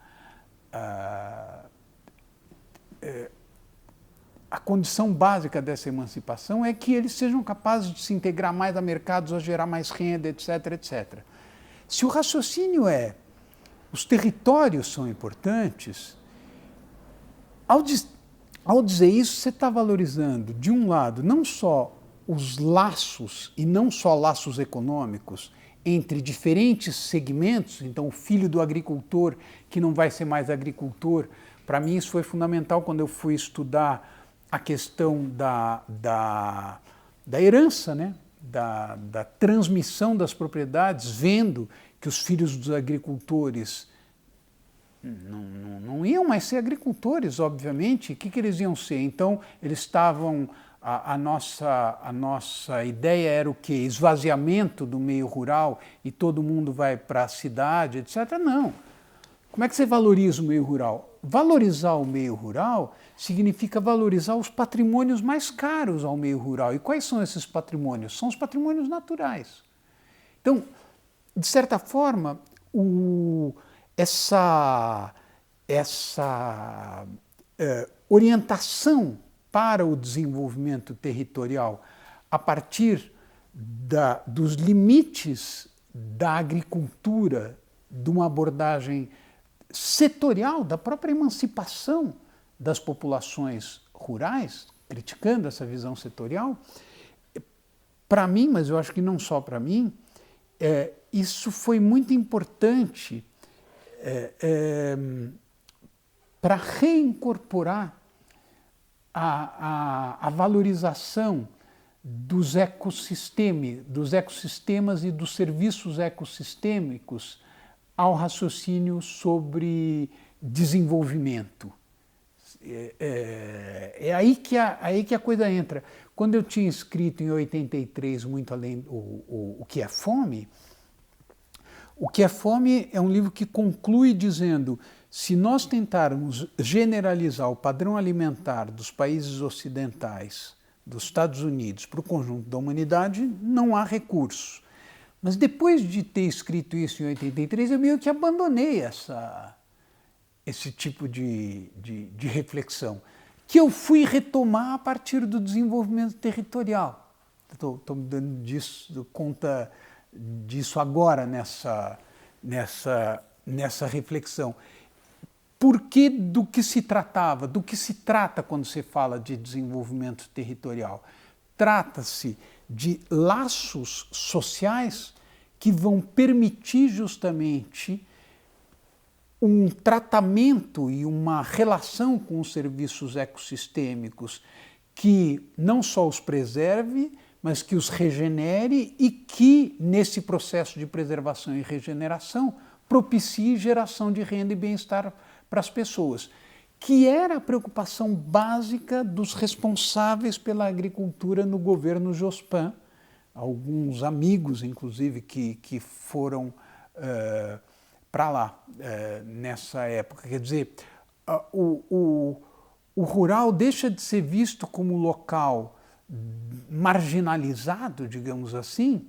condição básica dessa emancipação é que eles sejam capazes de se integrar mais a mercados, a gerar mais renda, etc., etc. Se o raciocínio os territórios são importantes, ao dizer isso, você está valorizando, de um lado, não só os laços, e não só laços econômicos, entre diferentes segmentos. Então, o filho do agricultor que não vai ser mais agricultor, para mim isso foi fundamental quando eu fui estudar a questão da herança, né? Da transmissão das propriedades, vendo que os filhos dos agricultores não iam mais ser agricultores, obviamente. O que eles iam ser? Então, eles estavam... A nossa ideia era o quê? Esvaziamento do meio rural e todo mundo vai para a cidade, etc. Não. Como é que você valoriza o meio rural? Valorizar o meio rural significa valorizar os patrimônios mais caros ao meio rural. E quais são esses patrimônios? São os patrimônios naturais. Então, de certa forma, essa orientação para o desenvolvimento territorial a partir dos limites da agricultura, de uma abordagem setorial, da própria emancipação das populações rurais, criticando essa visão setorial, para mim, mas eu acho que não só para mim, isso foi muito importante para reincorporar a valorização dos ecossistemas e dos serviços ecossistêmicos ao raciocínio sobre desenvolvimento. É aí que a coisa entra. Quando eu tinha escrito em 83 muito além o que é fome, o que é fome é um livro que conclui dizendo: se nós tentarmos generalizar o padrão alimentar dos países ocidentais, dos Estados Unidos, para o conjunto da humanidade, não há recurso. Mas depois de ter escrito isso em 83, eu meio que abandonei esse tipo de reflexão, que eu fui retomar a partir do desenvolvimento territorial. Estou me dando conta disso agora nessa reflexão. Porque do que se tratava, do que se trata quando se fala de desenvolvimento territorial? Trata-se de laços sociais que vão permitir justamente um tratamento e uma relação com os serviços ecossistêmicos que não só os preserve, mas que os regenere e que, nesse processo de preservação e regeneração, propicie geração de renda e bem-estar para as pessoas, que era a preocupação básica dos responsáveis pela agricultura no governo Jospin, alguns amigos, inclusive, que foram para lá nessa época. Quer dizer, o rural deixa de ser visto como local marginalizado, digamos assim,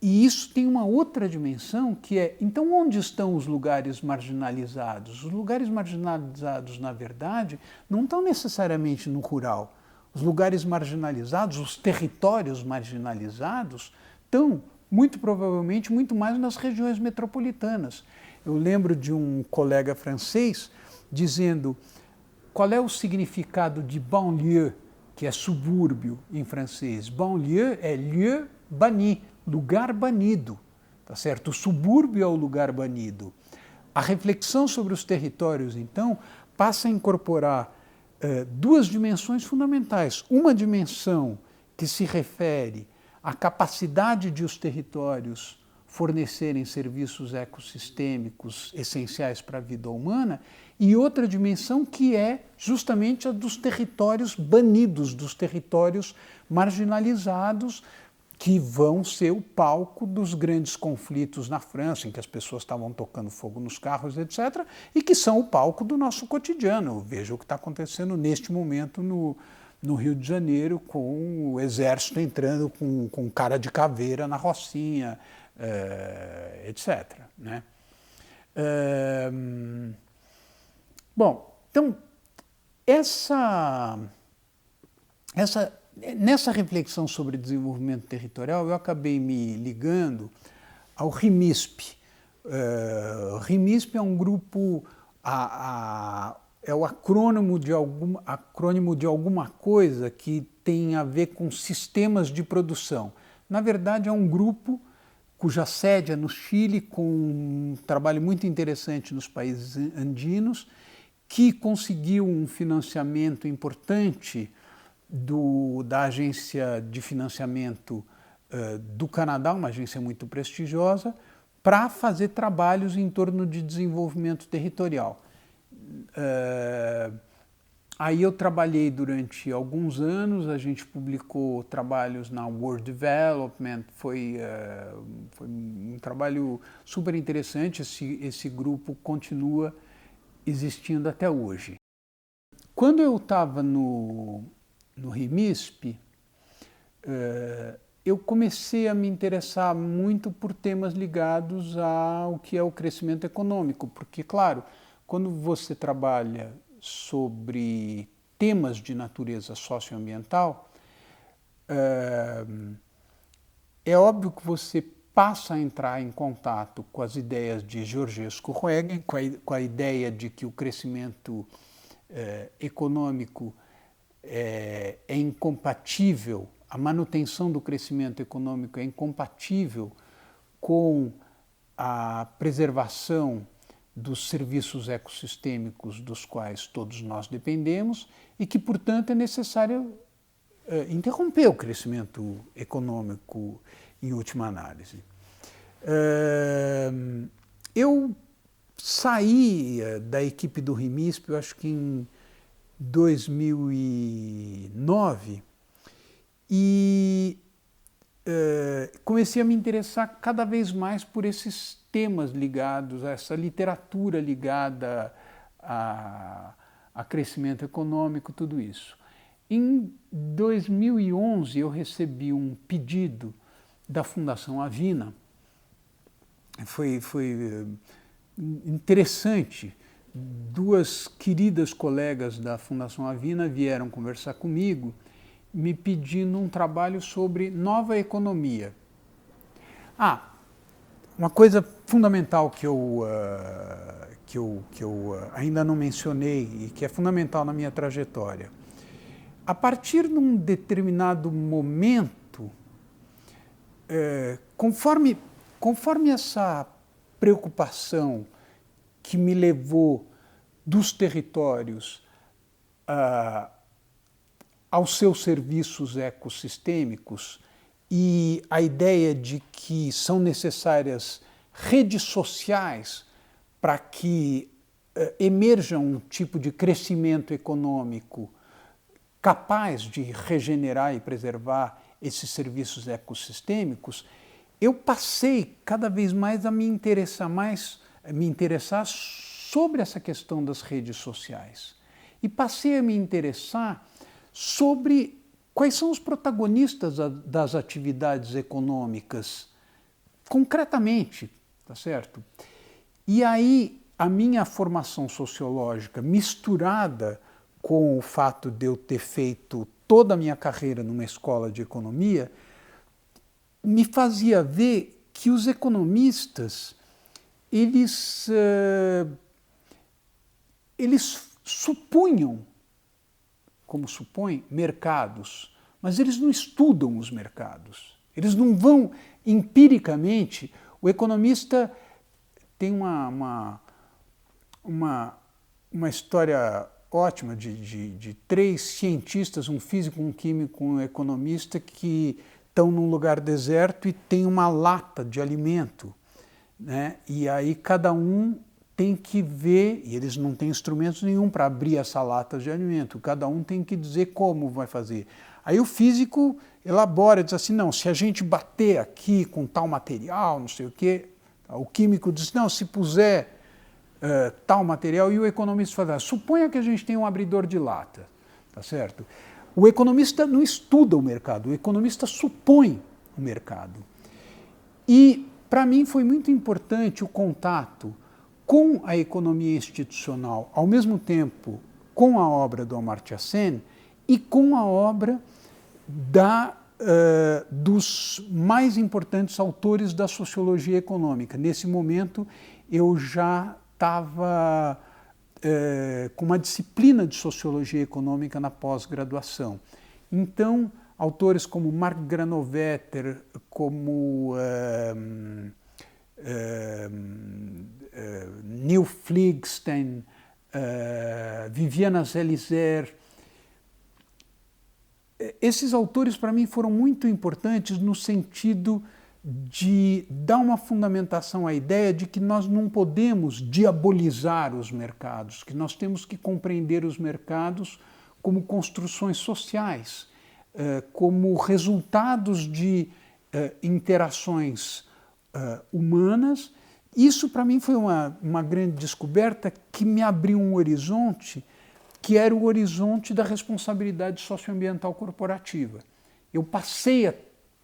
e isso tem uma outra dimensão, que é, então, onde estão os lugares marginalizados? Os lugares marginalizados, na verdade, não estão necessariamente no rural. Os lugares marginalizados, os territórios marginalizados, estão, muito provavelmente, muito mais nas regiões metropolitanas. Eu lembro de um colega francês dizendo qual é o significado de banlieue, que é subúrbio em francês. Banlieue é lieu banni, lugar banido, tá certo? O subúrbio é o lugar banido. A reflexão sobre os territórios, então, passa a incorporar duas dimensões fundamentais. Uma dimensão que se refere à capacidade de os territórios fornecerem serviços ecossistêmicos essenciais para a vida humana, e outra dimensão que é justamente a dos territórios banidos, dos territórios marginalizados, que vão ser o palco dos grandes conflitos na França, em que as pessoas estavam tocando fogo nos carros, etc., e que são o palco do nosso cotidiano. Veja o que está acontecendo neste momento no Rio de Janeiro, com o exército entrando com cara de caveira na Rocinha, etc., né? Bom, então, nessa reflexão sobre desenvolvimento territorial, eu acabei me ligando ao RIMISP. RIMISP é um grupo, é o acrônimo de alguma coisa que tem a ver com sistemas de produção. Na verdade, é um grupo cuja sede é no Chile, com um trabalho muito interessante nos países andinos, que conseguiu um financiamento importante da agência de financiamento do Canadá, uma agência muito prestigiosa, para fazer trabalhos em torno de desenvolvimento territorial. Aí eu trabalhei durante alguns anos, a gente publicou trabalhos na World Development, foi um trabalho super interessante, esse grupo continua existindo até hoje. Quando eu estava no RIMISP, eu comecei a me interessar muito por temas ligados ao que é o crescimento econômico, porque, claro, quando você trabalha sobre temas de natureza socioambiental, é óbvio que você passa a entrar em contato com as ideias de Georges Kuchwegen, com a ideia de que o crescimento econômico é incompatível, a manutenção do crescimento econômico é incompatível com a preservação dos serviços ecossistêmicos dos quais todos nós dependemos e que, portanto, é necessário interromper o crescimento econômico em última análise. Eu saí da equipe do RIMISP, eu acho que em 2009, e comecei a me interessar cada vez mais por esses temas ligados a essa literatura ligada a crescimento econômico, tudo isso. Em 2011 eu recebi um pedido da Fundação Avina, foi interessante, duas queridas colegas da Fundação Avina vieram conversar comigo, me pedindo um trabalho sobre nova economia. Uma coisa fundamental que eu ainda não mencionei e que é fundamental na minha trajetória. A partir de um determinado momento, conforme essa preocupação que me levou dos territórios aos seus serviços ecossistêmicos e a ideia de que são necessárias redes sociais para que emerja um tipo de crescimento econômico capaz de regenerar e preservar esses serviços ecossistêmicos, eu passei cada vez mais a me interessar sobre essa questão das redes sociais. E passei a me interessar sobre quais são os protagonistas das atividades econômicas, concretamente, tá certo? E aí a minha formação sociológica, misturada com o fato de eu ter feito toda a minha carreira numa escola de economia, me fazia ver que os economistas, eles supunham, como supõem, mercados, mas eles não estudam os mercados. Eles não vão empiricamente. O economista tem uma história ótima de três cientistas, um físico, um químico, um economista, que estão num lugar deserto e tem uma lata de alimento, né? E aí cada um tem que ver, e eles não têm instrumentos nenhum para abrir essa lata de alimento, cada um tem que dizer como vai fazer. Aí o físico elabora, diz assim, não, se a gente bater aqui com tal material, não sei o quê, o químico diz, não, se puser tal material, e o economista fala, suponha que a gente tem um abridor de lata, tá certo? O economista não estuda o mercado, o economista supõe o mercado. E para mim foi muito importante o contato com a economia institucional, ao mesmo tempo com a obra do Amartya Sen e com a obra dos mais importantes autores da sociologia econômica. Nesse momento eu já estava com uma disciplina de sociologia econômica na pós-graduação. Então, autores como Mark Granovetter, como Neil Fligstein, Viviana Zelizer. Esses autores, para mim, foram muito importantes no sentido de dar uma fundamentação à ideia de que nós não podemos diabolizar os mercados, que nós temos que compreender os mercados como construções sociais, como resultados de interações humanas. Isso, para mim, foi uma grande descoberta que me abriu um horizonte, que era o horizonte da responsabilidade socioambiental corporativa. Eu passei a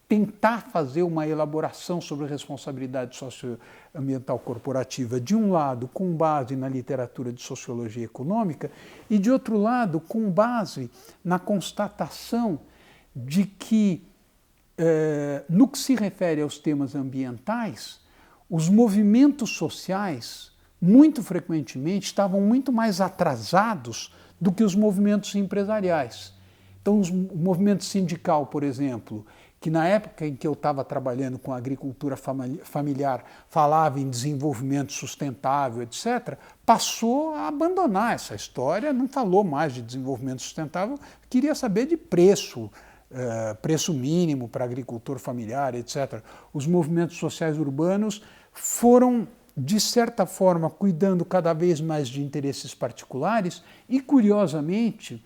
tentar fazer uma elaboração sobre a responsabilidade socioambiental corporativa, de um lado, com base na literatura de sociologia econômica, e de outro lado, com base na constatação de que, no que se refere aos temas ambientais, os movimentos sociais, muito frequentemente, estavam muito mais atrasados do que os movimentos empresariais. Então, o movimento sindical, por exemplo, que na época em que eu estava trabalhando com a agricultura familiar falava em desenvolvimento sustentável, etc., passou a abandonar essa história, não falou mais de desenvolvimento sustentável, queria saber de preço, preço mínimo para agricultor familiar, etc. Os movimentos sociais urbanos foram, de certa forma, cuidando cada vez mais de interesses particulares e, curiosamente,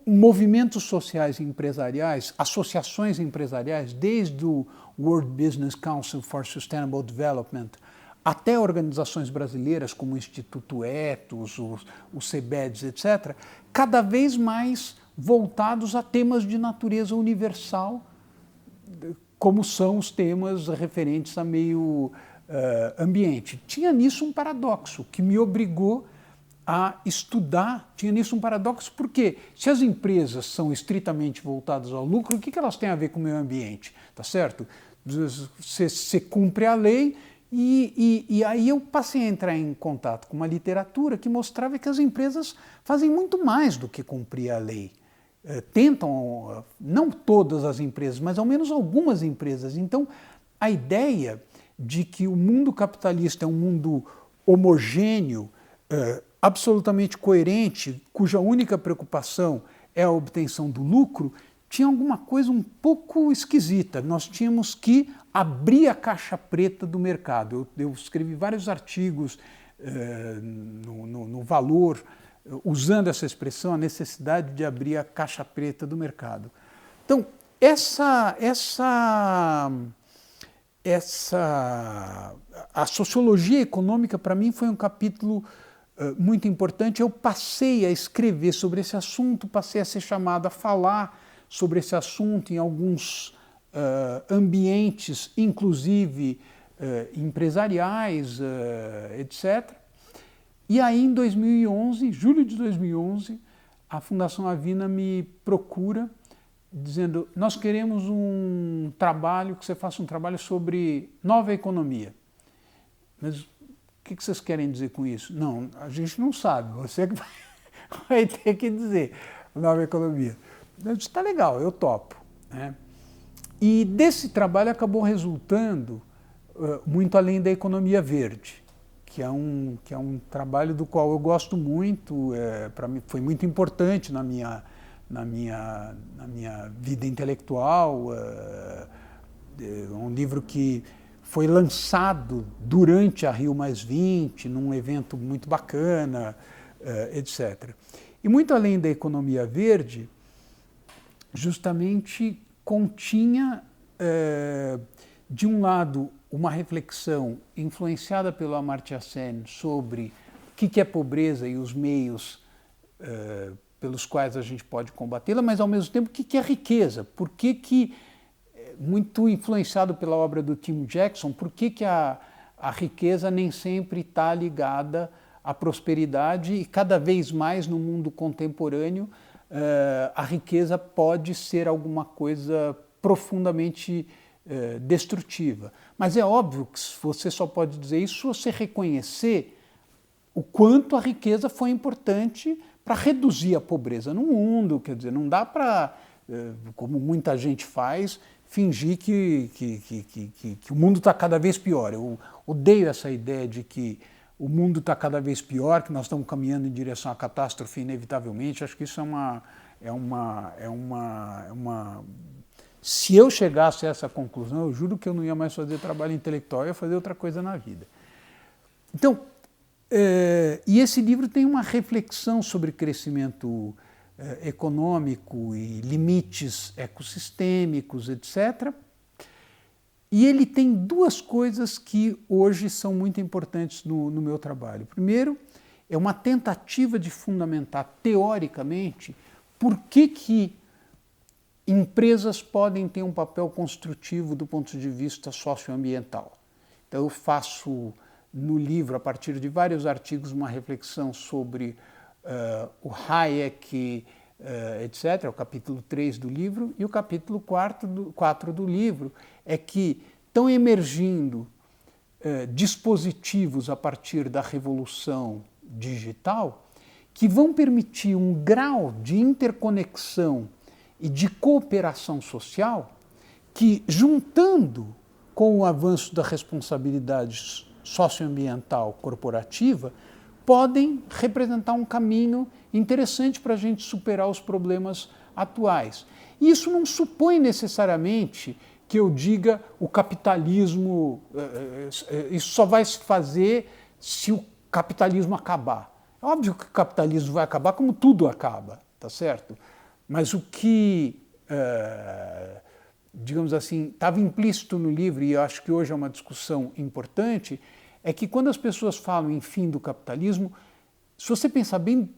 movimentos sociais e empresariais, associações empresariais, desde o World Business Council for Sustainable Development até organizações brasileiras como o Instituto Ethos, o CEBEDS, etc., cada vez mais voltados a temas de natureza universal, como são os temas referentes a meio ambiente. Tinha nisso um paradoxo que me obrigou a estudar, tinha nisso um paradoxo, porque se as empresas são estritamente voltadas ao lucro, o que elas têm a ver com o meio ambiente? Tá certo? Você cumpre a lei e aí eu passei a entrar em contato com uma literatura que mostrava que as empresas fazem muito mais do que cumprir a lei. Tentam, não todas as empresas, mas ao menos algumas empresas. Então, a ideia de que o mundo capitalista é um mundo homogêneo, absolutamente coerente, cuja única preocupação é a obtenção do lucro, tinha alguma coisa um pouco esquisita. Nós tínhamos que abrir a caixa preta do mercado. Eu escrevi vários artigos no Valor, usando essa expressão, a necessidade de abrir a caixa preta do mercado. Então, a sociologia econômica, para mim, foi um capítulo muito importante. Eu passei a escrever sobre esse assunto, passei a ser chamado a falar sobre esse assunto em alguns ambientes, inclusive empresariais, etc. E aí, em 2011, julho de 2011, a Fundação Avina me procura dizendo: nós queremos um trabalho, que você faça um trabalho sobre nova economia. Mas o que vocês querem dizer com isso? Não, a gente não sabe, você que vai ter que dizer nova economia. Eu disse: tá legal, eu topo. Né? E desse trabalho acabou resultando muito além da economia verde, que é um trabalho do qual eu gosto muito, para mim foi muito importante na minha vida intelectual. Um livro que foi lançado durante a Rio+20, num evento muito bacana, etc. E muito além da economia verde, justamente continha, de um lado, uma reflexão influenciada pelo Amartya Sen sobre o que é pobreza e os meios pelos quais a gente pode combatê-la, mas ao mesmo tempo o que é riqueza, por que, muito influenciado pela obra do Tim Jackson, por que a riqueza nem sempre está ligada à prosperidade e cada vez mais no mundo contemporâneo a riqueza pode ser alguma coisa profundamente destrutiva. Mas é óbvio que você só pode dizer isso se você reconhecer o quanto a riqueza foi importante para reduzir a pobreza no mundo. Quer dizer, não dá para, como muita gente faz, fingir que o mundo está cada vez pior. Eu odeio essa ideia de que o mundo está cada vez pior, que nós estamos caminhando em direção à catástrofe inevitavelmente. Acho que isso Se eu chegasse a essa conclusão, eu juro que eu não ia mais fazer trabalho intelectual, eu ia fazer outra coisa na vida. Então, e esse livro tem uma reflexão sobre crescimento econômico e limites ecossistêmicos, etc. E ele tem duas coisas que hoje são muito importantes no meu trabalho. Primeiro, é uma tentativa de fundamentar teoricamente por que empresas podem ter um papel construtivo do ponto de vista socioambiental. Então eu faço no livro, a partir de vários artigos, uma reflexão sobre o Hayek, etc., o capítulo 3 do livro, e o capítulo 4 do livro é que estão emergindo dispositivos a partir da revolução digital que vão permitir um grau de interconexão e de cooperação social que, juntando com o avanço da responsabilidade socioambiental corporativa, podem representar um caminho interessante para a gente superar os problemas atuais. E isso não supõe necessariamente que eu diga o capitalismo, isso só vai se fazer se o capitalismo acabar. É óbvio que o capitalismo vai acabar como tudo acaba, tá certo? Mas o que, digamos assim, estava implícito no livro, e eu acho que hoje é uma discussão importante, é que quando as pessoas falam em fim do capitalismo, se você pensar bem,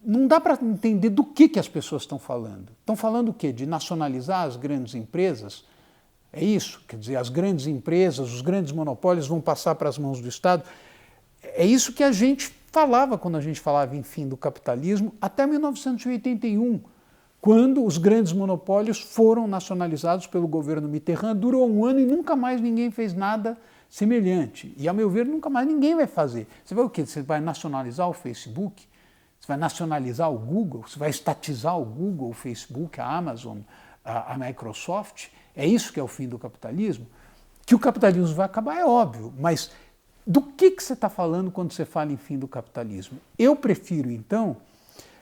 não dá para entender do que as pessoas estão falando. Estão falando o quê? De nacionalizar as grandes empresas? É isso? Quer dizer, as grandes empresas, os grandes monopólios vão passar para as mãos do Estado? É isso que a gente falava quando a gente falava em fim do capitalismo até 1981, quando os grandes monopólios foram nacionalizados pelo governo Mitterrand. Durou um ano e nunca mais ninguém fez nada semelhante. E, a meu ver, nunca mais ninguém vai fazer. Você vai o quê? Você vai nacionalizar o Facebook? Você vai nacionalizar o Google? Você vai estatizar o Google, o Facebook, a Amazon, a Microsoft? É isso que é o fim do capitalismo? Que o capitalismo vai acabar é óbvio, mas do que você está falando quando você fala em fim do capitalismo? Eu prefiro, então,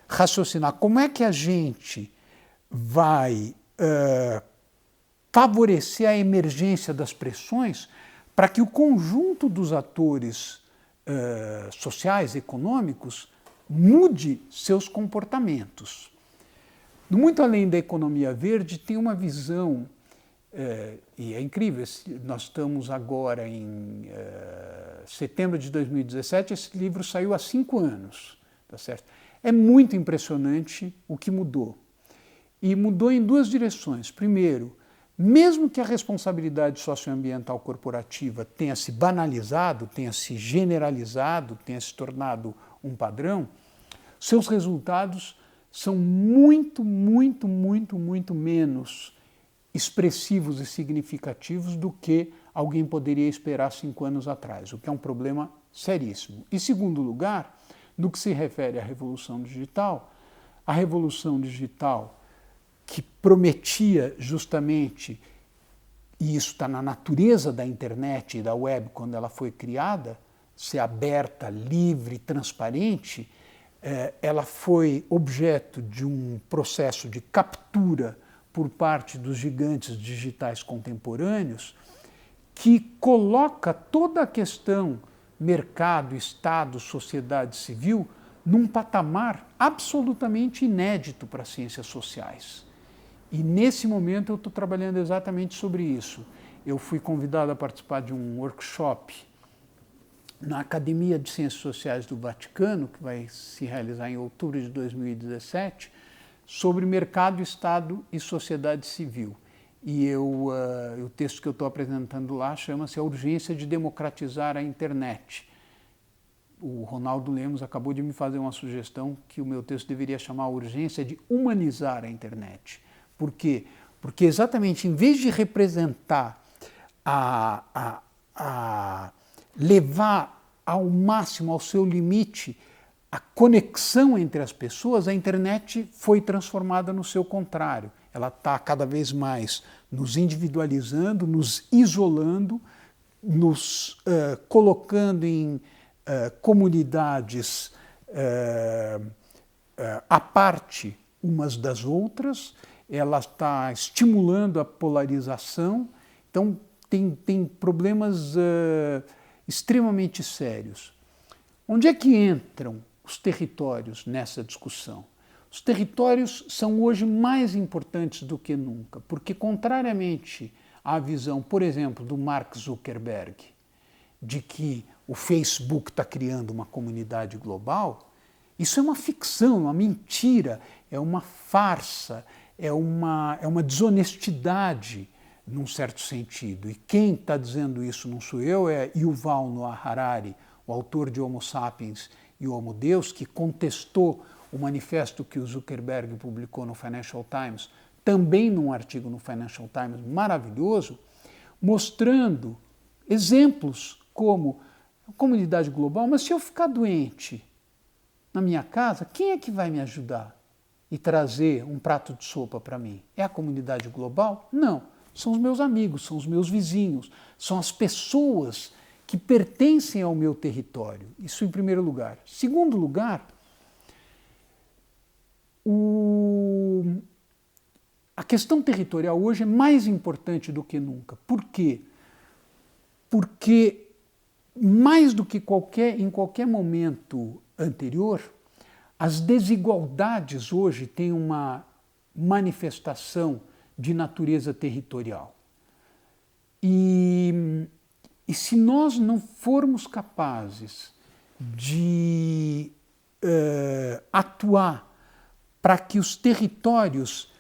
raciocinar como é que a gente vai favorecer a emergência das pressões para que o conjunto dos atores sociais, econômicos, mude seus comportamentos. Muito além da economia verde, tem uma visão, e é incrível, nós estamos agora em setembro de 2017, esse livro saiu há 5 anos, tá certo? É muito impressionante o que mudou. E mudou em duas direções. Primeiro, mesmo que a responsabilidade socioambiental corporativa tenha se banalizado, tenha se generalizado, tenha se tornado um padrão, seus resultados são muito menos expressivos e significativos do que alguém poderia esperar 5 anos atrás, o que é um problema seríssimo. E, segundo lugar, no que se refere à revolução digital, a revolução digital que prometia justamente, e isso está na natureza da internet e da web quando ela foi criada, ser aberta, livre, transparente, ela foi objeto de um processo de captura por parte dos gigantes digitais contemporâneos que coloca toda a questão mercado, Estado, sociedade civil num patamar absolutamente inédito para as ciências sociais. E nesse momento eu estou trabalhando exatamente sobre isso. Eu fui convidado a participar de um workshop na Academia de Ciências Sociais do Vaticano, que vai se realizar em outubro de 2017, sobre mercado, Estado e sociedade civil. E o texto que eu estou apresentando lá chama-se A Urgência de Democratizar a Internet. O Ronaldo Lemos acabou de me fazer uma sugestão que o meu texto deveria chamar A Urgência de Humanizar a Internet. Por quê? Porque exatamente em vez de representar levar ao máximo, ao seu limite, a conexão entre as pessoas, a internet foi transformada no seu contrário. Ela está cada vez mais nos individualizando, nos isolando, nos colocando em comunidades à parte umas das outras, ela está estimulando a polarização, então tem problemas extremamente sérios. Onde é que entram os territórios nessa discussão? Os territórios são hoje mais importantes do que nunca, porque contrariamente à visão, por exemplo, do Mark Zuckerberg, de que o Facebook está criando uma comunidade global, isso é uma ficção, uma mentira, é uma farsa, é uma desonestidade, num certo sentido. E quem está dizendo isso não sou eu, é Yuval Noah Harari, o autor de Homo Sapiens e o Homo Deus, que contestou o manifesto que o Zuckerberg publicou no Financial Times, também num artigo no Financial Times maravilhoso, mostrando exemplos como a comunidade global, mas se eu ficar doente na minha casa, quem é que vai me ajudar e trazer um prato de sopa para mim? É a comunidade global? Não. São os meus amigos, são os meus vizinhos, são as pessoas que pertencem ao meu território. Isso em primeiro lugar. Segundo lugar, a questão territorial hoje é mais importante do que nunca. Por quê? Porque mais do que em qualquer momento anterior, as desigualdades hoje têm uma manifestação de natureza territorial. E se nós não formos capazes de atuar para que os territórios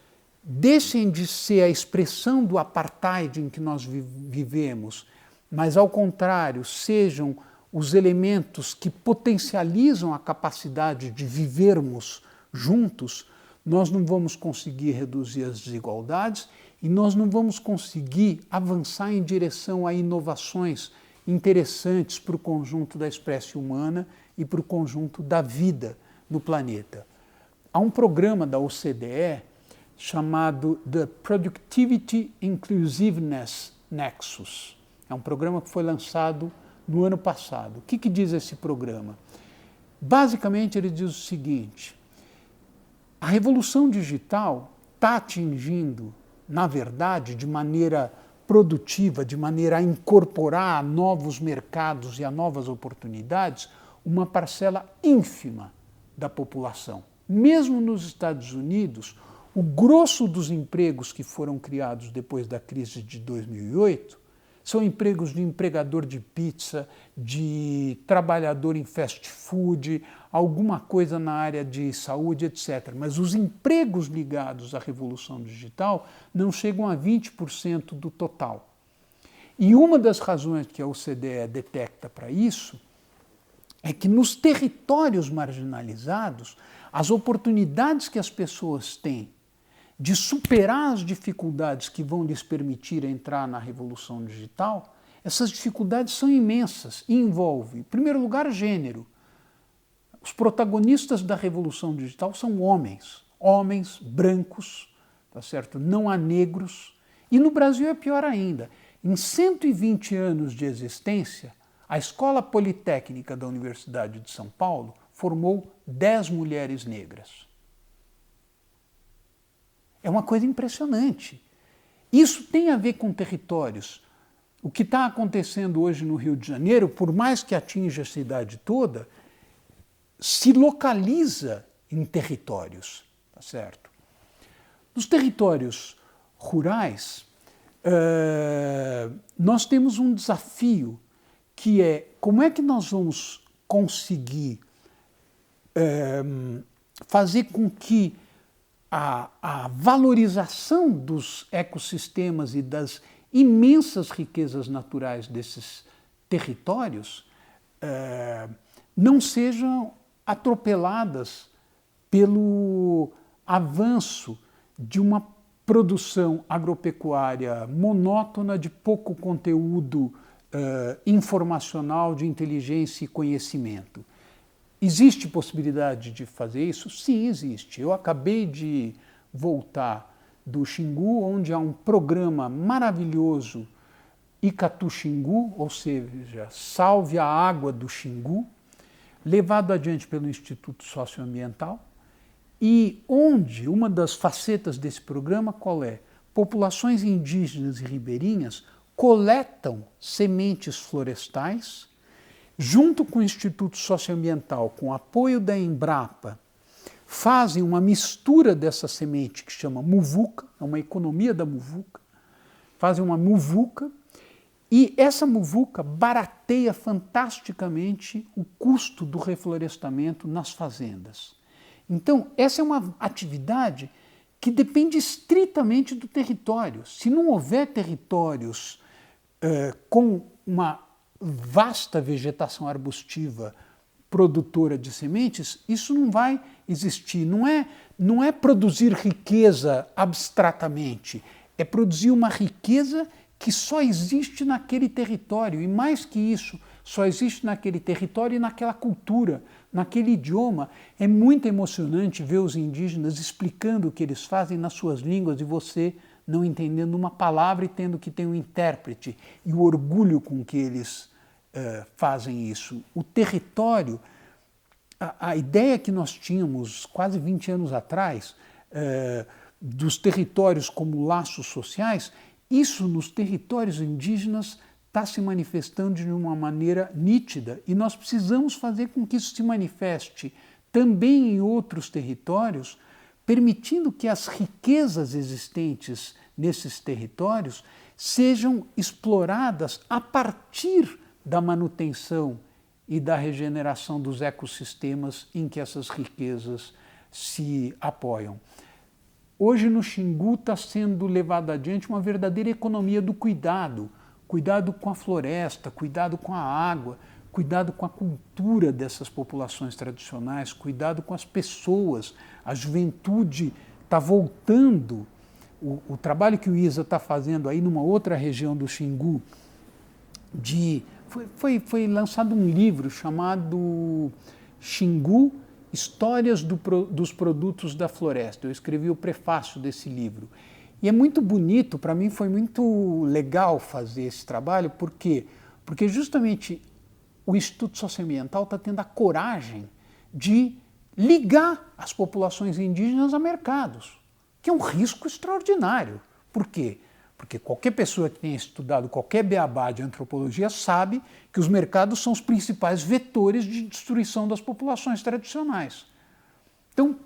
deixem de ser a expressão do apartheid em que nós vivemos, mas, ao contrário, sejam os elementos que potencializam a capacidade de vivermos juntos, nós não vamos conseguir reduzir as desigualdades e nós não vamos conseguir avançar em direção a inovações interessantes para o conjunto da espécie humana e para o conjunto da vida no planeta. Há um programa da OCDE chamado The Productivity Inclusiveness Nexus. É um programa que foi lançado no ano passado. O que diz esse programa? Basicamente, ele diz o seguinte: a revolução digital está atingindo, na verdade, de maneira produtiva, de maneira a incorporar a novos mercados e a novas oportunidades, uma parcela ínfima da população. Mesmo nos Estados Unidos, o grosso dos empregos que foram criados depois da crise de 2008 são empregos de empregador de pizza, de trabalhador em fast food, alguma coisa na área de saúde, etc. Mas os empregos ligados à revolução digital não chegam a 20% do total. E uma das razões que a OCDE detecta para isso é que nos territórios marginalizados, as oportunidades que as pessoas têm de superar as dificuldades que vão lhes permitir entrar na revolução digital, essas dificuldades são imensas e envolvem, em primeiro lugar, gênero. Os protagonistas da revolução digital são homens brancos, tá certo? Não há negros. E no Brasil é pior ainda. Em 120 anos de existência, a Escola Politécnica da Universidade de São Paulo formou 10 mulheres negras. É uma coisa impressionante. Isso tem a ver com territórios. O que está acontecendo hoje no Rio de Janeiro, por mais que atinja a cidade toda, se localiza em territórios, tá certo? Nos territórios rurais, nós temos um desafio, que é como é que nós vamos conseguir fazer com que a valorização dos ecossistemas e das imensas riquezas naturais desses territórios não sejam atropeladas pelo avanço de uma produção agropecuária monótona de pouco conteúdo informacional, de inteligência e conhecimento. Existe possibilidade de fazer isso? Sim, existe. Eu acabei de voltar do Xingu, onde há um programa maravilhoso Icatu-Xingu, ou seja, Salve a Água do Xingu, levado adiante pelo Instituto Socioambiental, e onde uma das facetas desse programa qual é? Populações indígenas e ribeirinhas coletam sementes florestais, junto com o Instituto Socioambiental, com o apoio da Embrapa, fazem uma mistura dessa semente que chama muvuca, é uma economia da muvuca, fazem uma muvuca, e essa muvuca barateia fantasticamente o custo do reflorestamento nas fazendas. Então, essa é uma atividade que depende estritamente do território. Se não houver territórios com uma vasta vegetação arbustiva produtora de sementes, isso não vai existir. Não é produzir riqueza abstratamente, é produzir uma riqueza que só existe naquele território, e mais que isso, só existe naquele território e naquela cultura, naquele idioma. É muito emocionante ver os indígenas explicando o que eles fazem nas suas línguas e você não entendendo uma palavra e tendo que ter um intérprete, e o orgulho com que eles fazem isso. O território, a ideia que nós tínhamos quase 20 anos atrás, dos territórios como laços sociais, isso nos territórios indígenas está se manifestando de uma maneira nítida, e nós precisamos fazer com que isso se manifeste também em outros territórios, permitindo que as riquezas existentes nesses territórios sejam exploradas a partir da manutenção e da regeneração dos ecossistemas em que essas riquezas se apoiam. Hoje no Xingu está sendo levada adiante uma verdadeira economia do cuidado, cuidado com a floresta, cuidado com a água, cuidado com a cultura dessas populações tradicionais, cuidado com as pessoas. A juventude está voltando. O trabalho que o ISA está fazendo aí numa outra região do Xingu, foi lançado um livro chamado Xingu, Histórias dos Produtos da Floresta. Eu escrevi o prefácio desse livro. E é muito bonito, para mim foi muito legal fazer esse trabalho, por quê? Porque justamente o Instituto Socioambiental está tendo a coragem de ligar as populações indígenas a mercados, que é um risco extraordinário. Por quê? Porque qualquer pessoa que tenha estudado qualquer beabá de antropologia sabe que os mercados são os principais vetores de destruição das populações tradicionais. Então,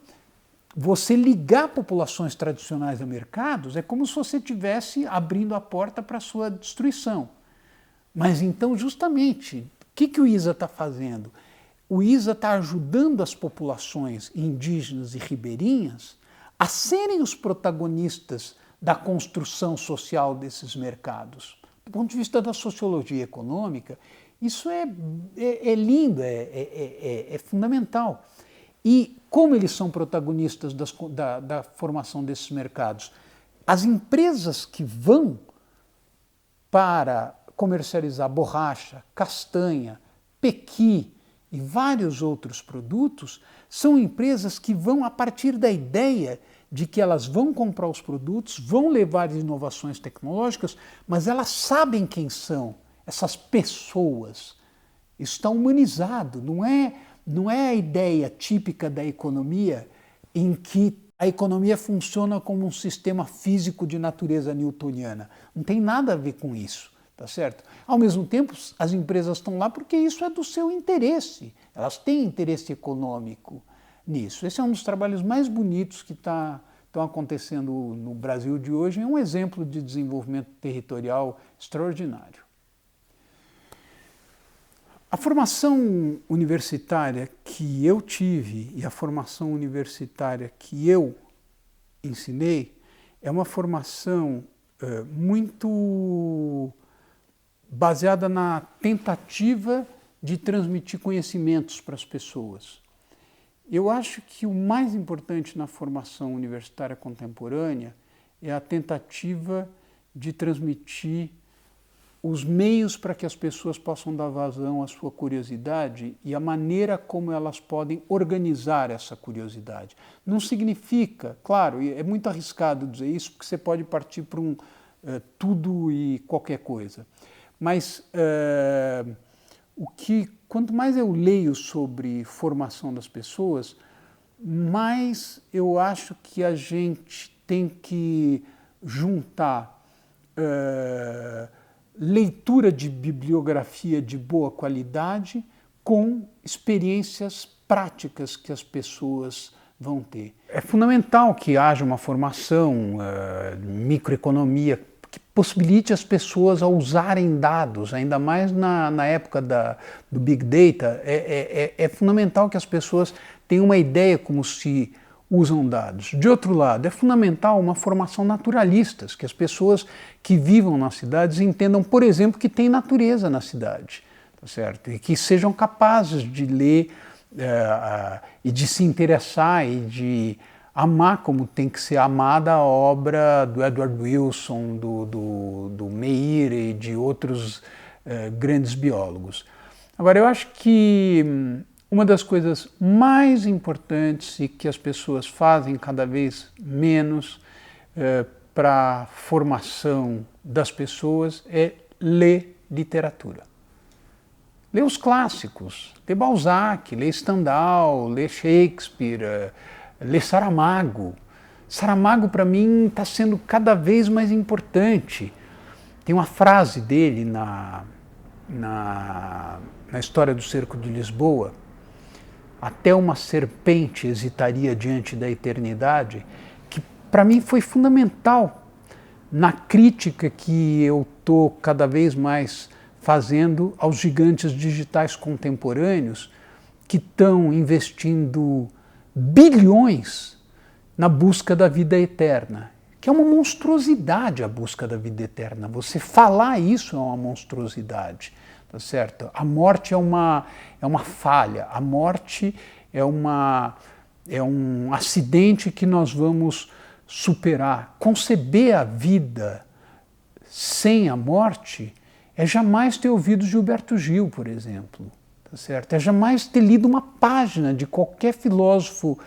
você ligar populações tradicionais a mercados é como se você estivesse abrindo a porta para a sua destruição. Mas então, justamente, o que o ISA está fazendo? O ISA está ajudando as populações indígenas e ribeirinhas a serem os protagonistas da construção social desses mercados. Do ponto de vista da sociologia econômica, isso é lindo, é fundamental. E como eles são protagonistas da formação desses mercados? As empresas que vão para comercializar borracha, castanha, pequi e vários outros produtos são empresas que vão a partir da ideia de que elas vão comprar os produtos, vão levar inovações tecnológicas, mas elas sabem quem são essas pessoas. Isso está humanizado, não é a ideia típica da economia em que a economia funciona como um sistema físico de natureza newtoniana. Não tem nada a ver com isso, tá certo? Ao mesmo tempo, as empresas estão lá porque isso é do seu interesse. Elas têm interesse econômico nisso. Esse é um dos trabalhos mais bonitos que estão acontecendo no Brasil de hoje. É um exemplo de desenvolvimento territorial extraordinário. A formação universitária que eu tive e a formação universitária que eu ensinei é uma formação muito baseada na tentativa de transmitir conhecimentos para as pessoas. Eu acho que o mais importante na formação universitária contemporânea é a tentativa de transmitir os meios para que as pessoas possam dar vazão à sua curiosidade e a maneira como elas podem organizar essa curiosidade. Não significa, claro, é muito arriscado dizer isso, porque você pode partir para tudo e qualquer coisa. Mas quanto mais eu leio sobre formação das pessoas, mais eu acho que a gente tem que juntar leitura de bibliografia de boa qualidade com experiências práticas que as pessoas vão ter. É fundamental que haja uma formação, microeconomia, que possibilite as pessoas a usarem dados, ainda mais na época do Big Data. É fundamental que as pessoas tenham uma ideia como se usam dados. De outro lado, é fundamental uma formação naturalista, que as pessoas que vivam nas cidades entendam, por exemplo, que tem natureza na cidade, tá certo? E que sejam capazes de ler e de se interessar e de amar como tem que ser amada a obra do Edward Wilson, do Meir e de outros grandes biólogos. Agora, eu acho que uma das coisas mais importantes e que as pessoas fazem cada vez menos para a formação das pessoas é ler literatura. Ler os clássicos, ler Balzac, ler Stendhal, ler Shakespeare, ler Saramago. Saramago, para mim, está sendo cada vez mais importante. Tem uma frase dele na história do Cerco de Lisboa: até uma serpente hesitaria diante da eternidade, que para mim foi fundamental na crítica que eu estou cada vez mais fazendo aos gigantes digitais contemporâneos que estão investindo bilhões na busca da vida eterna, que é uma monstruosidade a busca da vida eterna. Você falar isso é uma monstruosidade. Tá certo? A morte é uma falha, a morte é um acidente que nós vamos superar. Conceber a vida sem a morte é jamais ter ouvido Gilberto Gil, por exemplo. Tá certo? É jamais ter lido uma página de qualquer filósofo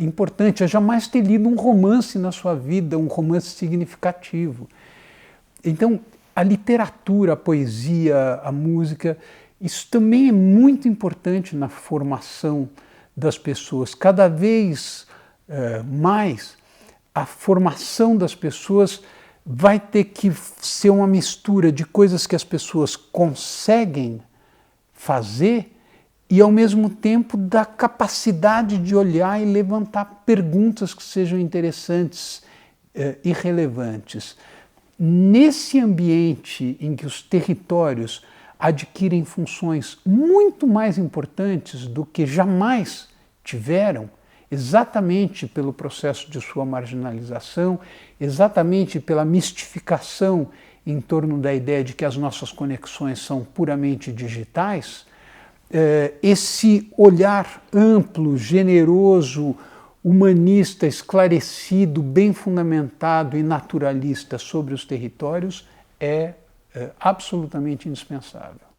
importante, é jamais ter lido um romance na sua vida, um romance significativo. Então, a literatura, a poesia, a música, isso também é muito importante na formação das pessoas. Cada vez mais, a formação das pessoas vai ter que ser uma mistura de coisas que as pessoas conseguem fazer e, ao mesmo tempo, da capacidade de olhar e levantar perguntas que sejam interessantes e relevantes. Nesse ambiente em que os territórios adquirem funções muito mais importantes do que jamais tiveram, exatamente pelo processo de sua marginalização, exatamente pela mistificação em torno da ideia de que as nossas conexões são puramente digitais, esse olhar amplo, generoso, humanista, esclarecido, bem fundamentado e naturalista sobre os territórios é absolutamente indispensável.